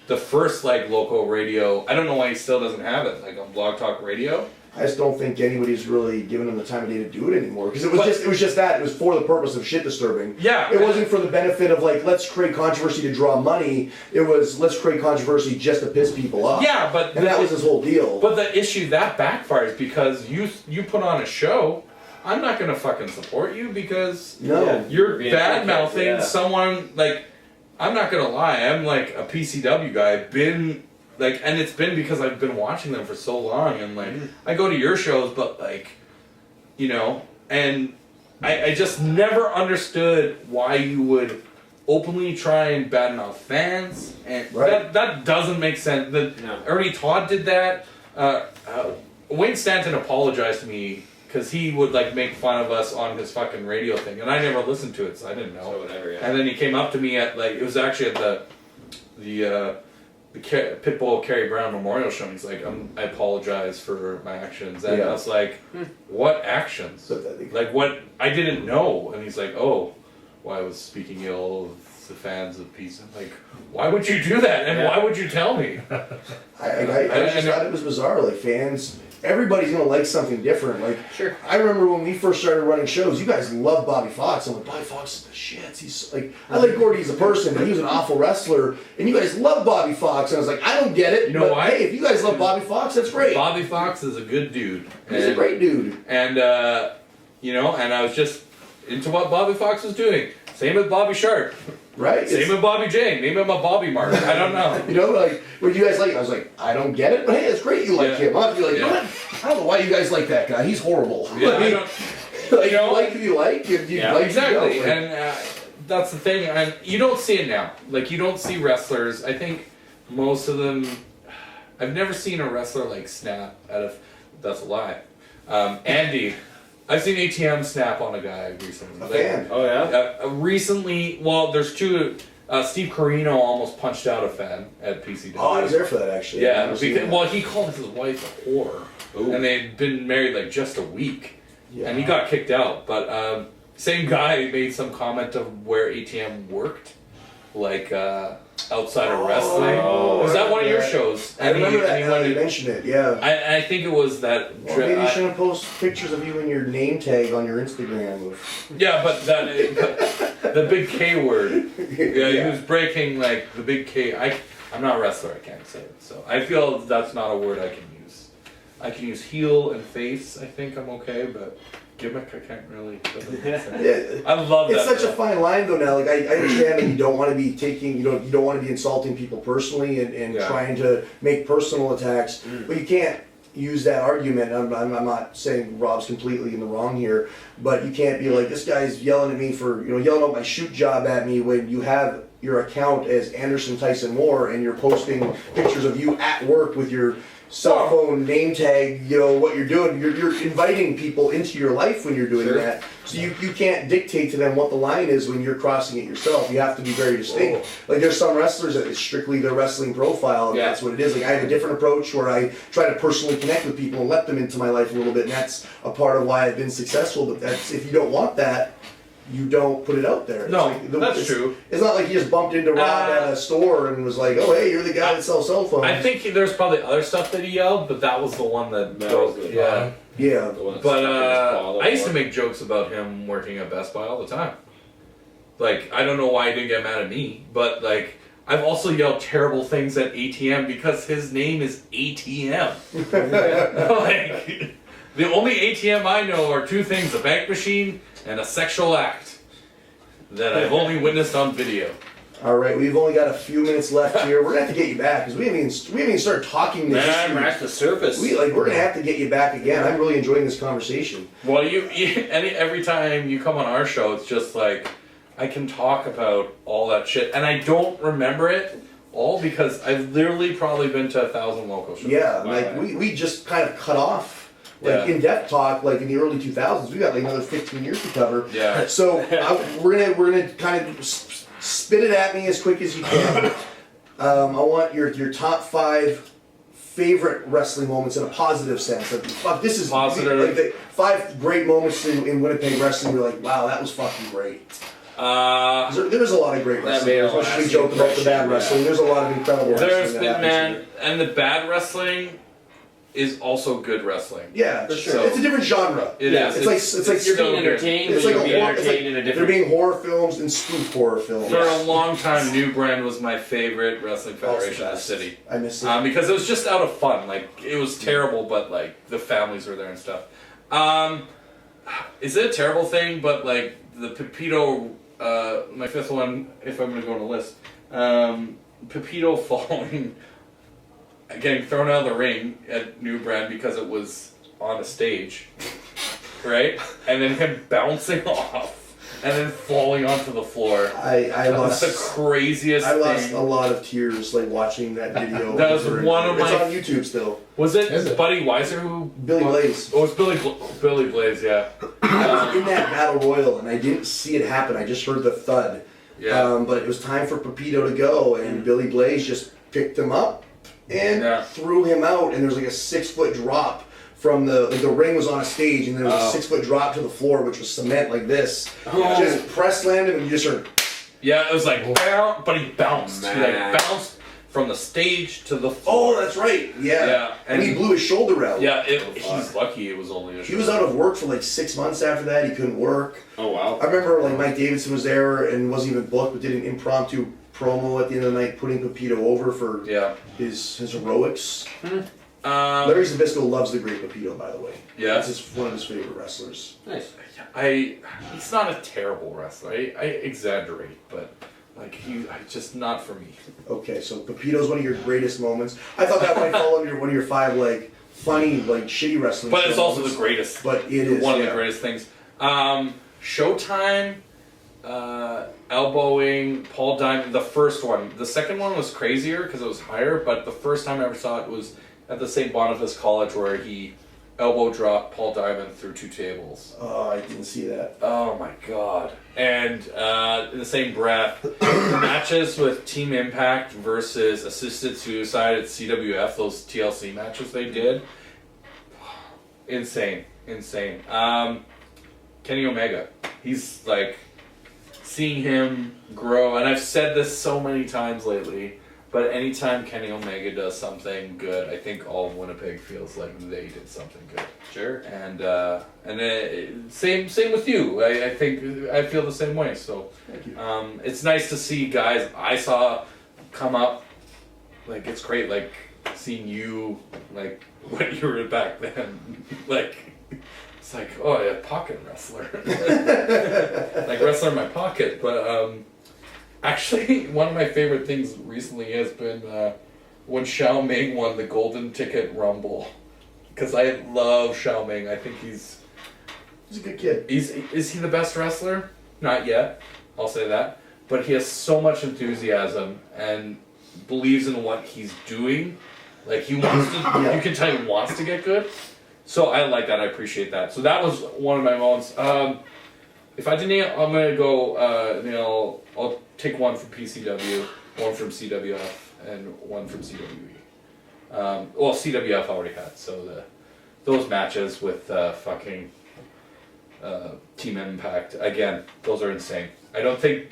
the first like local radio. I don't know why he still doesn't have it, like on Blog Talk Radio. I just don't think anybody's really giving him the time of day to do it anymore. Because it was But- just that. It was for the purpose of shit disturbing. Yeah. It wasn't for the benefit of like, let's create controversy to draw money. It was, let's create controversy just to piss people off. Yeah, but And that was his whole deal. But the issue that backfires because you put on a show. I'm not gonna fucking support you because No. you're Being bad mouthing yeah. someone. Like, I'm not gonna lie, I'm like a PCW guy. Been like, and it's been because I've been watching them for so long, and like I go to your shows, but like, you know, and I just never understood why you would openly try and badmouth fans, and Right. that doesn't make sense. No. Ernie Todd did that. Wayne Stanton apologized to me because he would like make fun of us on his fucking radio thing, and I never listened to it, so I didn't know. So whatever, yeah. And then he came up to me at like it was actually at the Pitbull Kerry Brown Memorial Show. And he's like, I apologize for my actions, and Yeah. I was like, what actions? Pathetic. Like what? I didn't know. And he's like, oh, well, I was speaking ill of the fans of peace. I'm like, why would you do that? And why would you tell me? I just thought it was bizarre. Like fans, everybody's gonna like something different. Like, Sure. I remember when we first started running shows, you guys loved Bobby Fox. I'm like, Bobby Fox is the shit. He's like, I like Gordy as a person, but he was an awful wrestler. And you guys love Bobby Fox. And I was like, I don't get it. You know but why? Hey, if you guys love Bobby Fox, that's great. Bobby Fox is a good dude. He's a great dude. And you know, and I was just into what Bobby Fox was doing. Same with Bobby Sharp. Right? Same with Bobby J. Maybe I'm a Bobby Mark. I don't know. You know, like, what you guys like? I was like, I don't get it, but hey, it's great you like Yeah. him. Huh? You're like, Yeah. what? I don't know why you guys like that guy. He's horrible. Yeah, Like, I don't, like, you know, you like who you like. If you like who you exactly. don't. Like, And that's the thing. And you don't see it now. Like you don't see wrestlers. I think most of them. I've never seen a wrestler like snap out of. That's a lie. Andy. I've seen ATM snap on a guy recently. a fan. Oh yeah. Recently, well, there's two. Steve Carino almost punched out a fan at PCW. Oh, I was there for that actually. I've Yeah, never seen because, that. well, he called his wife a whore, Ooh. and they'd been married like just a week, Yeah. and he got kicked out. But same guy made some comment of where ATM worked, like outside of wrestling. Oh, Was that one of your yeah. shows? I remember that and he now went that you in- mentioned it. Yeah. I think it was that. Well, maybe you shouldn't post pictures of you and your name tag on your Instagram. Yeah, but that the big K word. Yeah, he Yeah. was breaking like the big K. I'm not a wrestler. I can't say it. So I feel that's not a word I can use. I can use heel and face. I think I'm okay, but gimmick. I can't really. Yeah. I love that. It's such a though. fine line though now. Like I understand that you don't want to be taking, you don't want to be insulting people personally and Yeah. trying to make personal attacks, but you can't use that argument. I'm not saying Rob's completely in the wrong here, but you can't be like, this guy's yelling at me for, yelling out my shoot job at me when you have your account as Anderson Tyson Moore and you're posting pictures of you at work with your cell phone name tag, what you're doing. You're inviting people into your life when you're doing Sure. that. So you can't dictate to them what the line is when you're crossing it yourself. You have to be very distinct. Like there's some wrestlers that it's strictly their wrestling profile, and that's what it is. Like I have a different approach where I try to personally connect with people and let them into my life a little bit, and that's a part of why I've been successful. But that's, if you don't want that, you don't put it out there. No, It's that's true. It's not like he just bumped into Rob at a store and was like, "Oh, hey, you're the guy that sells cell phones." I think there's probably other stuff that he yelled, but that was the one that was the yeah. Yeah. The one that But stuck in his paw, I used to make jokes about him working at Best Buy all the time. Like, I don't know why he didn't get mad at me, but like, I've also yelled terrible things at ATM because his name is ATM. Like, the only ATM I know are two things: a bank machine and a sexual act that I've only witnessed on video. All right, we've only got a few minutes left here. We're gonna have to get you back because we haven't even started talking this. Man, we're at the surface. We're gonna have to get you back again. I'm really enjoying this conversation. Well, every time you come on our show, it's just like I can talk about all that shit, and I don't remember it all because I've literally probably been to 1,000 local shows. Yeah, Wow. like we just kind of cut off like Yeah. in-depth talk like in the early 2000s. We got like another 15 years to cover. Yeah. So we're gonna kind of spit it at me as quick as you can. I want your top 5 favorite wrestling moments in a positive sense. Like, fuck, this is Positive. Like the 5 great moments in Winnipeg wrestling. You're like, wow, that was fucking great. There's a lot of great That wrestling. made a As much as we lasting joke about the bad impression, wrestling, yeah. there's a lot of incredible wrestling. There's that been, happens man, here. and the bad wrestling is also good wrestling. Yeah, For it's, sure. it's a different genre. It Yeah, is. It's like You're so being good. entertained, It's but like you're being a horror, it's like entertained in a they're different. being horror films and spoof horror films. For a long time, New Brand was my favorite wrestling Oh, it's federation the in the best. city. I miss it. Because it was just out of fun. Like, it was terrible, but like the families were there and stuff. Is it a terrible thing? But like the Pepito, my 5th one, if I'm gonna go on the list, Pepito falling, getting thrown out of the ring at New Brand because it was on a stage, right? And then him bouncing off and then falling onto the floor. I That was lost the craziest I lost thing. a lot of tears like watching that video. That was over and one over. of It's my- on YouTube still. Was it, Is it? Buddy Weiser who? Billy Blaze. Oh, it's Billy Blaze, yeah. I was in that battle royal and I didn't see it happen. I just heard the thud. Yeah. But it was time for Pepito to go, and Billy Blaze just picked him up and threw him out. And there was like a 6-foot drop from the ring was on a stage, and then there was a 6-foot drop to the floor, which was cement like this. Oh. Just press landed, and you just heard. Yeah, it was like, but he bounced. He Man. like bounced from the stage to the floor. Oh, that's right. Yeah. Yeah, And he blew his shoulder out. Yeah, he's lucky it was only a He was out of work for like 6 months after that. He couldn't work. Oh wow. I remember like Mike Davidson was there and wasn't even booked, but did an impromptu promo at the end of the night, putting Pepito over for Yeah. his heroics. Larry Zbyszko loves the Great Pepito, by the way. Yeah. That's one of his favorite wrestlers. Nice. He's not a terrible wrestler. I exaggerate, but like just not for me. Okay, so Pepito's one of your greatest moments. I thought that might fall under one of your 5 like funny like shitty wrestling. But it's also moments. the greatest. But it is one of yeah. the greatest things. Showtime, elbowing Paul Diamond. The first one. The second one was crazier because it was higher. But the first time I ever saw it was at the St. Boniface College where he elbow dropped Paul Diamond through 2 tables. Oh, I didn't see that. Oh my god. And in the same breath, matches with Team Impact versus Assisted Suicide at CWF, those TLC matches they did. Insane. Kenny Omega. He's like, seeing him grow, and I've said this so many times lately, but anytime Kenny Omega does something good, I think all of Winnipeg feels like they did something good. Sure. And same with you. I think I feel the same way. So Thank you. it's nice to see guys I saw come up. Like it's great. Like seeing you like when you were back then. Like It's like, oh yeah, pocket wrestler. Like wrestler in my pocket. But actually, one of my favorite things recently has been when Xiao Ming won the Golden Ticket Rumble. Because I love Xiao Ming. I think he's a good kid. Is he the best wrestler? Not yet. I'll say that. But he has so much enthusiasm and believes in what he's doing. Like he wants to, you can tell he wants to get good. So I like that. I appreciate that. So that was one of my moments. If I didn't, I'm gonna go. I'll take one from PCW, one from CWF, and one from CWE. Well, CWF already had. So those matches with fucking Team Impact again. Those are insane. I don't think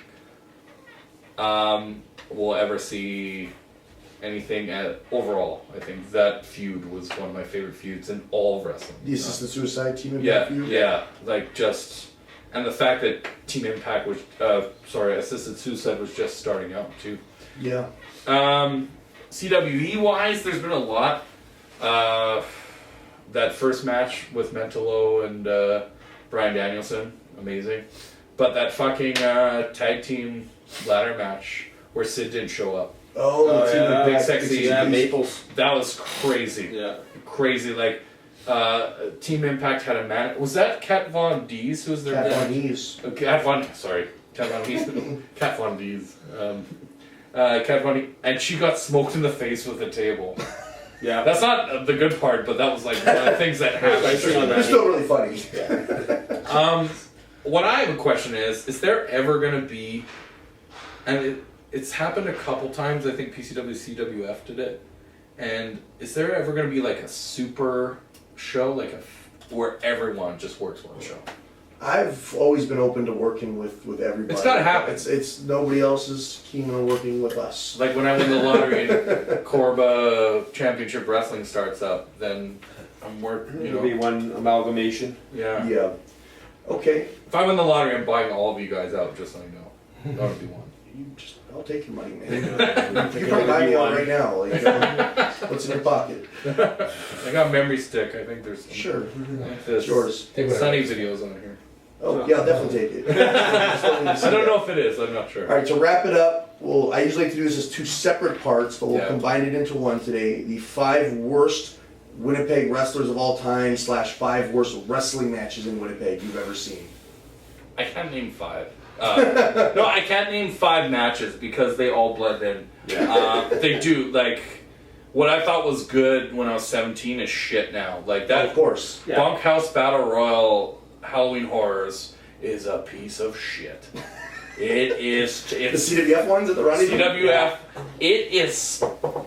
we'll ever see anything overall. I think that feud was one of my favorite feuds in all of wrestling. The Assisted Suicide Team Impact feud? Yeah, like just, and the fact that Team Impact was, Assisted Suicide was just starting out too. Yeah. CWE wise, there's been a lot. That first match with Mentolo and Bryan Danielson, amazing. But that fucking tag team ladder match where Sid didn't show up. Oh, the Big Sexy Maples. That was crazy. Yeah. Crazy. Like, Team Impact had a man. Was that Kat Von D's? Who was their Kat Von D's. Kat Von D's. Kat Von D's. Kat Von D. And she got smoked in the face with a table. Yeah. That's not the good part, but that was like one of the things that happened. It's still really funny. What I have a question is there ever going to be, and it's happened a couple times, I think PCW, CWF did it, and is there ever going to be like a super show, like where everyone just works one show? I've always been open to working with everybody. It's gotta happen. It's nobody else is keen on working with us. Like when I win the lottery and Korba Championship Wrestling starts up, then I'm working, It'll be one amalgamation. Yeah. Yeah. Okay. If I win the lottery, I'm buying all of you guys out, just so you know. That would be one. I'll take your money, man. You can buy me out right now. Like, what's in your pocket? I got memory stick. I think there's some, Sure. like this It's yours. Sunny videos on here. Oh, yeah, I'll definitely take it. I don't know if it is. I'm not sure. All right, to wrap it up, I usually like to do this as two separate parts, but we'll Yeah. combine it into one today. The 5 worst Winnipeg wrestlers of all time / 5 worst wrestling matches in Winnipeg you've ever seen. I can't name 5. No, I can't name 5 matches because they all blend in. Yeah. They do. Like, what I thought was good when I was 17 is shit now. Like that. Of course. Yeah. Bunkhouse Battle Royal Halloween Horrors is a piece of shit. It is. The It's CWF ones at the Ronnie? CWF. It is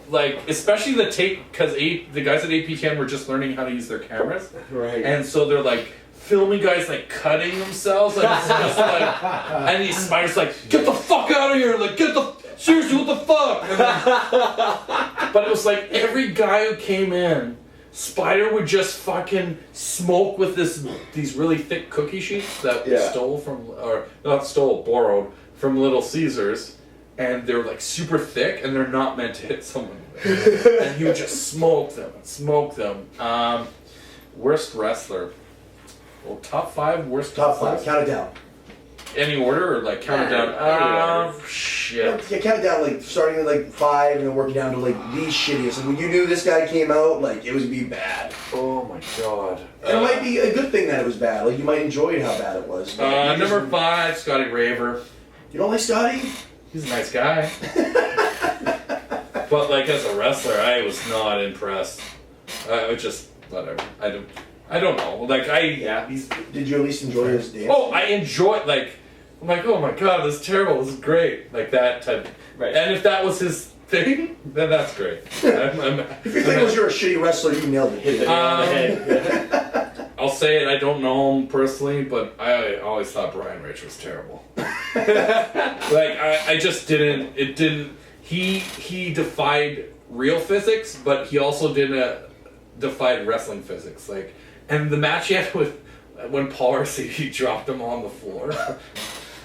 like, especially the tape, because the guys at APTN were just learning how to use their cameras, Right. and so they're like filming guys like cutting themselves, and it's just like, and these spiders like, get the fuck out of here, like seriously, what the fuck? And then, but it was like every guy who came in, Spider would just fucking smoke with these really thick cookie sheets that we borrowed from Little Caesars, and they're like super thick, and they're not meant to hit someone. And he would just smoke them. Worst wrestler. Well, top 5 worst. Top 5. Count it down. Any order or like count it down? Shit. Yeah, count it down, like starting at like 5 and then working down to like the shittiest. And when you knew this guy came out, like it would be bad. Oh my god. And it might be a good thing that it was bad. Like you might enjoy how bad it was. Number 5, Scotty Raver. You don't like Scotty? He's a nice guy. But like as a wrestler, I was not impressed. I was just whatever. I don't know. Like he's. Did you at least enjoy his dance? Oh, I enjoy I'm like, oh my god, this is terrible. This is great. Like that type. Right. And if that was his thing, then that's great. If your thing was you're a shitty wrestler, you nailed it. Hit it. I'll say it. I don't know him personally, but I always thought Brian Rich was terrible. Like I just didn't. It didn't. He defied real physics, but he also didn't defied wrestling physics. Like, and the match he had with when Paul Arcidi dropped him on the floor.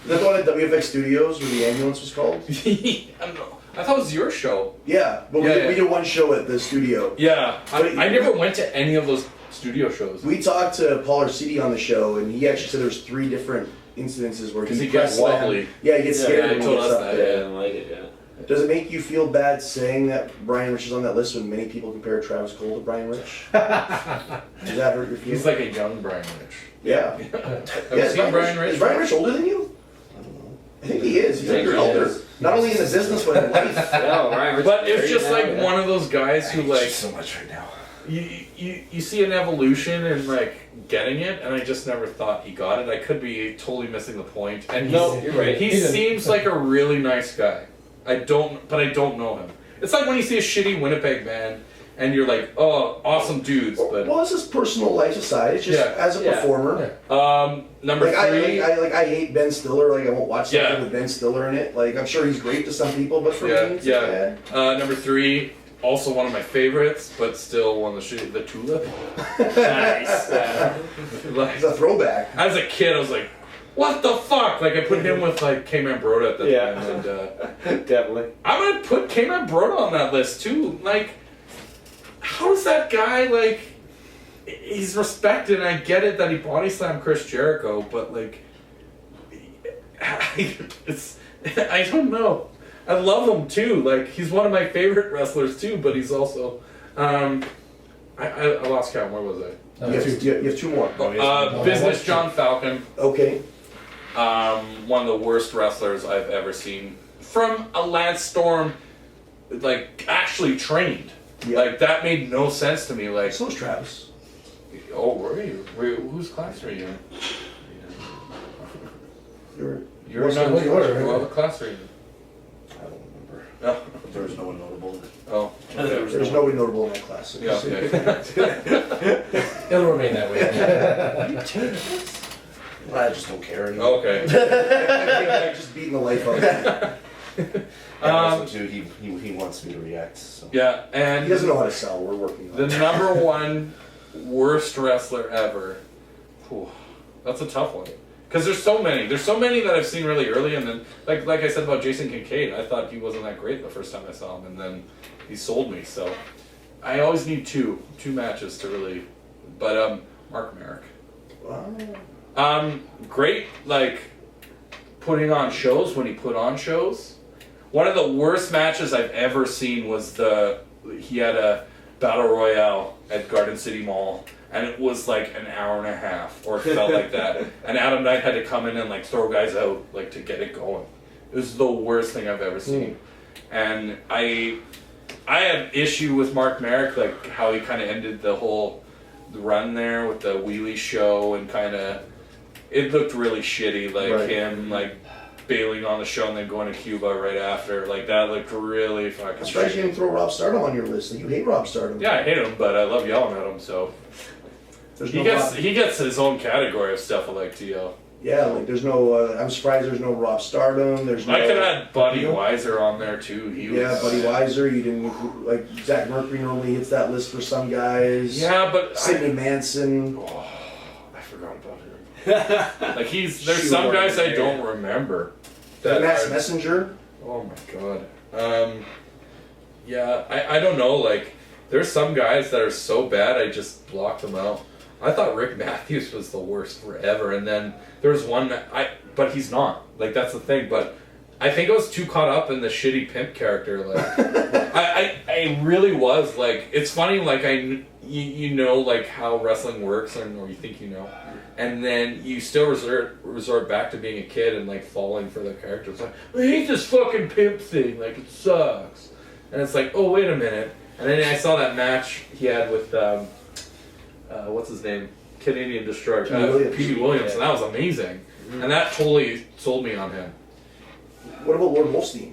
Is that the one at WFX Studios where the ambulance was called? I don't know. I thought it was your show. Yeah, but we did one show at the studio. Yeah, I never went to any of those studio shows. We talked to Paul Arcidi on the show, and he actually said there's 3 different incidences where Because he press gets wobbly. Yeah, he gets scared yeah, when he he told gets us up that, there. I didn't like it, yeah. Does it make you feel bad saying that Brian Rich is on that list when many people compare Travis Cole to Brian Rich? Does that hurt your feelings? He's like a young Brian Rich. Yeah. Have Yeah, you is seen Brian Rich? Is Brian Rich older than you? I don't know. I think he is. He's I like think he older. is. Not only in the business, but in life. Yeah, Ryan Rich But is it's just 30 like now, yeah. one of those guys who like so much right now. you see an evolution and like getting it, and I just never thought he got it. I could be totally missing the point. And No, you're right. he He didn't. seems like a really nice guy. I don't know him. It's like when you see a shitty Winnipeg band, and you're like, oh, awesome dudes, but Well, it's his personal life aside. It's just Yeah. as a Yeah. performer. number Like three. I hate Ben Stiller. Like I won't watch something Yeah. with Ben Stiller in it. Like I'm sure he's great to some people, but for Yeah, me, it's yeah. bad. Number three, also one of my favorites, but still one of the shitty, the Tulip. Nice. Like, It's a throwback. as a kid, I was like, what the fuck? Like, I put him with, like, K-Man Broda at the Yeah. time. And, Definitely. I'm gonna put K-Man Broda on that list, too. Like, how does that guy, like, he's respected, and I get it that he body slammed Chris Jericho, but, like, it's, I don't know. I love him, too. Like, he's one of my favorite wrestlers, too, but he's also, I lost count. Where was I? You have 2 more. Business John Falcon. Okay. One of the worst wrestlers I've ever seen. From a Lance Storm, like, actually trained. Yeah. Like, that made no sense to me. Like, So is Travis. oh, were you? Whose class were you in? You're You're not. what you were, right? What class were you in? I don't remember. Oh, There was no one notable in it. oh. Okay. There's nobody notable in that class. Yeah, yeah. It'll remain that way. I just don't care anymore. Okay. I'm just beating the life out of him. And also too, he wants me to react. So. Yeah, and He doesn't know how to sell. We're working on the it. number one worst wrestler ever. Whew, that's a tough one. Because there's so many. There's so many that I've seen really early, and then, like I said about Jason Kincaid, I thought he wasn't that great the first time I saw him, and then he sold me. So I always need two matches to really. But Mark Merrick, great, like putting on shows when he put on shows. One of the worst matches I've ever seen was he had a battle royale at Garden City Mall. And it was like an hour and a half, or it felt like that. And Adam Knight had to come in and like throw guys out like to get it going. It was the worst thing I've ever seen. And I had issue with Mark Merrick, like how he kind of ended the whole run there with the wheelie show, and kind of it looked really shitty, like Right. him like bailing on the show and then going to Cuba right after. Like that looked really fucking I'm surprised you shitty. didn't throw Rob Stardom on your list. Like, you hate Rob Stardom. Yeah, I hate him, but I love yelling at him, so. There's He no gets Rob- he gets his own category of stuff I like to yell. Yeah, like there's no. I'm surprised there's no Rob Stardom. There's no. I could have had Buddy You know? Weiser on there too. He Yeah, was, Buddy Weiser. You didn't like Zach Mercury normally hits that list for some guys. Yeah, but Sidney Manson. I forgot about him. Like there's some Sure. guys I don't remember. Max are- Messenger. Oh my god. Yeah, I don't know. Like there's some guys that are so bad I just block them out. I thought Rick Matthews was the worst forever, and then there was one but he's not. Like that's the thing. But I think I was too caught up in the shitty pimp character. Like I really was. Like it's funny. Like you know like how wrestling works, or you think you know, and then you still resort back to being a kid and like falling for the character. It's like I hate this fucking pimp thing. Like it sucks. And it's like, oh wait a minute. And then I saw that match he had with what's his name? Canadian Destroyer. P.D. Williams, and that was amazing. Mm-hmm. And that totally sold me on him. What about Lord Wolfstein?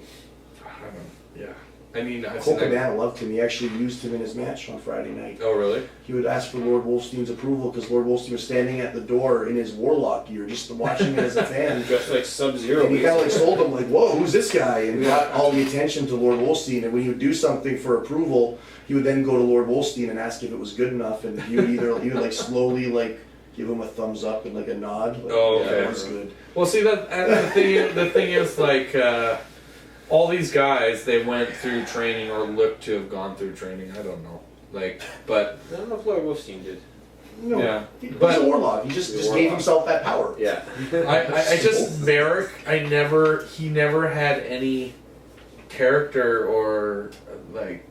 Yeah. I mean, I've seen Cole that. Cabana loved him. He actually used him in his match on Friday night. Oh, really? He would ask for Lord Wolfstein's approval because Lord Wolfstein was standing at the door in his Warlock gear, just watching it as a fan. Just like Sub-Zero. And he kind of like sold him like, whoa, who's this guy? And got all the attention to Lord Wolfstein. And when he would do something for approval, he would then go to Lord Wolfstein and ask if it was good enough. And he would like slowly like give him a thumbs up and like a nod. Like, Oh, yeah, okay. that was good. Well, see, the thing is, like, all these guys, they went through training or looked to have gone through training. I don't know. Like, but I don't know if Lord Wolfstein did. No, Yeah. he's But- a warlock. He just gave warlock. himself that power. Yeah. I just Merrick. He never had any character or like,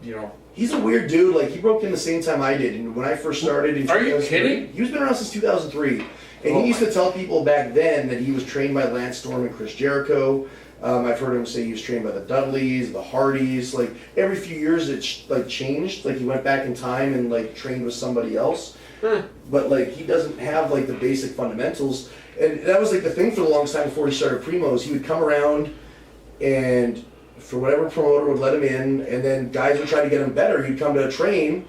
you know. He's a weird dude. Like, he broke in the same time I did. And when I first started in Are you 2003, kidding? He was been around since 2003. And he used to tell people back then that he was trained by Lance Storm and Chris Jericho. I've heard him say he was trained by the Dudleys, the Hardys. Like, every few years it changed. Like, he went back in time and like trained with somebody else. But like, he doesn't have like the basic fundamentals. And that was like the thing for the longest time before he started Primos. He would come around and for whatever promoter would let him in, and then guys would try to get him better. He'd come to train,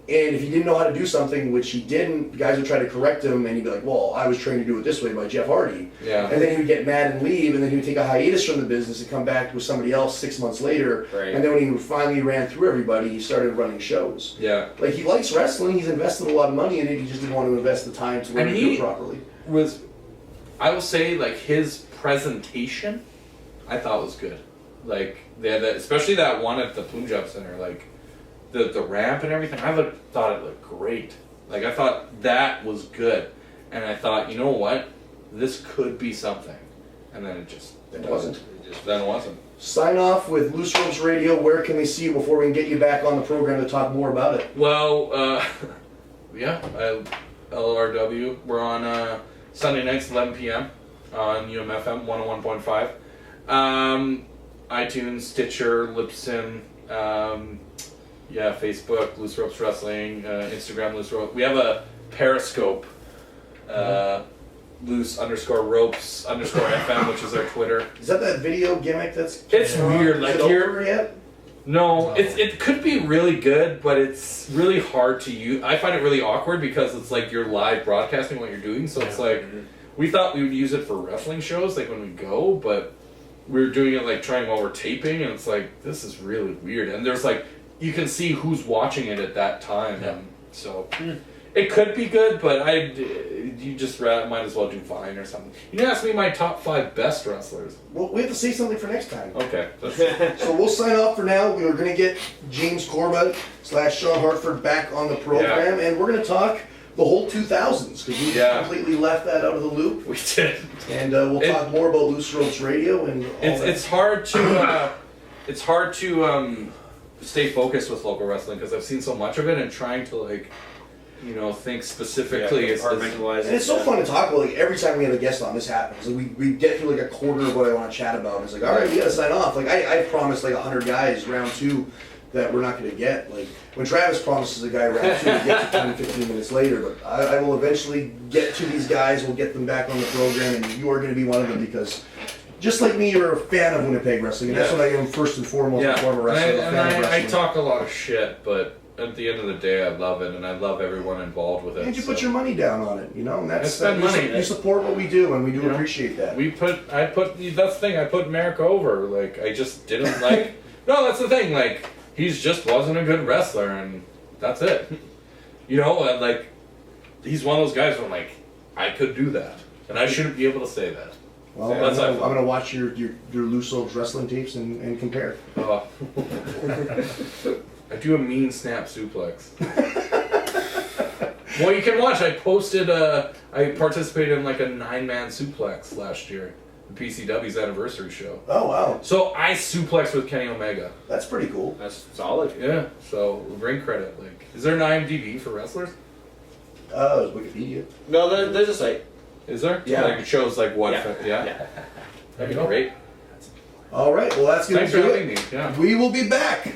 and if he didn't know how to do something, which he didn't, guys would try to correct him, and he'd be like, well, I was trained to do it this way by Jeff Hardy. Yeah. And then he would get mad and leave, and then he would take a hiatus from the business and come back with somebody else 6 months later. Right. And then when he finally ran through everybody, he started running shows. Yeah. Like, he likes wrestling, he's invested a lot of money in it, he just didn't want to invest the time to learn to do it properly. I will say, like, his presentation, I thought was good. Like, especially that one at the Punjab Center, like, the ramp and everything, I thought it looked great. Like, I thought that was good. And I thought, you know what? This could be something. And then It wasn't. Then it wasn't. Sign off with Loose Ropes Radio. Where can they see you before we can get you back on the program to talk more about it? Well, yeah, LRW. We're on Sunday nights, 11 p.m. on UMFM 101.5. iTunes, Stitcher, Libsyn, Facebook, Loose Ropes Wrestling, Instagram, Loose Ropes. We have a Periscope, loose_ropes_FM, which is our Twitter. Is that video gimmick that's... It's weird, Is like it over yet? No, it could be really good, but it's really hard to use. I find it really awkward because it's like you're live broadcasting what you're doing, so it's like, we thought we would use it for wrestling shows, like when we go, but we're doing it like trying while we're taping, and it's like, this is really weird. And there's like, you can see who's watching it at that time, and so it could be good, but you just might as well do Vine or something. You can ask me my top 5 best wrestlers. Well, we have to say something for next time. Okay. So we'll sign off for now. We're going to get James Korba / Sean Hartford back on the program, and we're going to talk the whole 2000s, because we completely left that out of the loop. We did. And we'll talk more about Loose Ropes Radio and all that. It's hard to stay focused with local wrestling because I've seen so much of it, and trying to think specifically. Compartmentalize. And it's so fun to talk about. Like, every time we have a guest on, this happens. Like, we get through like a quarter of what I want to chat about, and it's like, all right, we got to sign off. Like, I promised like 100 guys round 2 that we're not going to get. Like, when Travis promises a guy round 2, we get to 10, 15 minutes later. But I will eventually get to these guys. We'll get them back on the program, and you are going to be one of them, because just like me, you're a fan of Winnipeg wrestling, and that's what I am first and foremost. Before I'm a wrestler, I'm a fan of wrestling. I talk a lot of shit, but at the end of the day, I love it, and I love everyone involved with it. And you put your money down on it, you know. And that's money. You support what we do, and we do appreciate that. That's the thing. I put Merrick over. Like, I just didn't like. No, that's the thing. Like, he just wasn't a good wrestler, and that's it. And like, he's one of those guys where I'm like, I could do that, and I shouldn't be able to say that. Well, I'm going to watch your Loose Ropes wrestling tapes and compare. I do a mean snap suplex. Well, you can watch. I participated in like a 9-man suplex last year, the PCW's anniversary show. Oh, wow. So I suplexed with Kenny Omega. That's pretty cool. That's solid. Yeah. So ring credit. Like, is there an IMDb for wrestlers? It's Wikipedia. No, there's a site. Is there? Yeah. Like, it shows like what. Yeah. That'd be great. All right. Well, that's going to Thanks for do having it. me. Yeah. We will be back.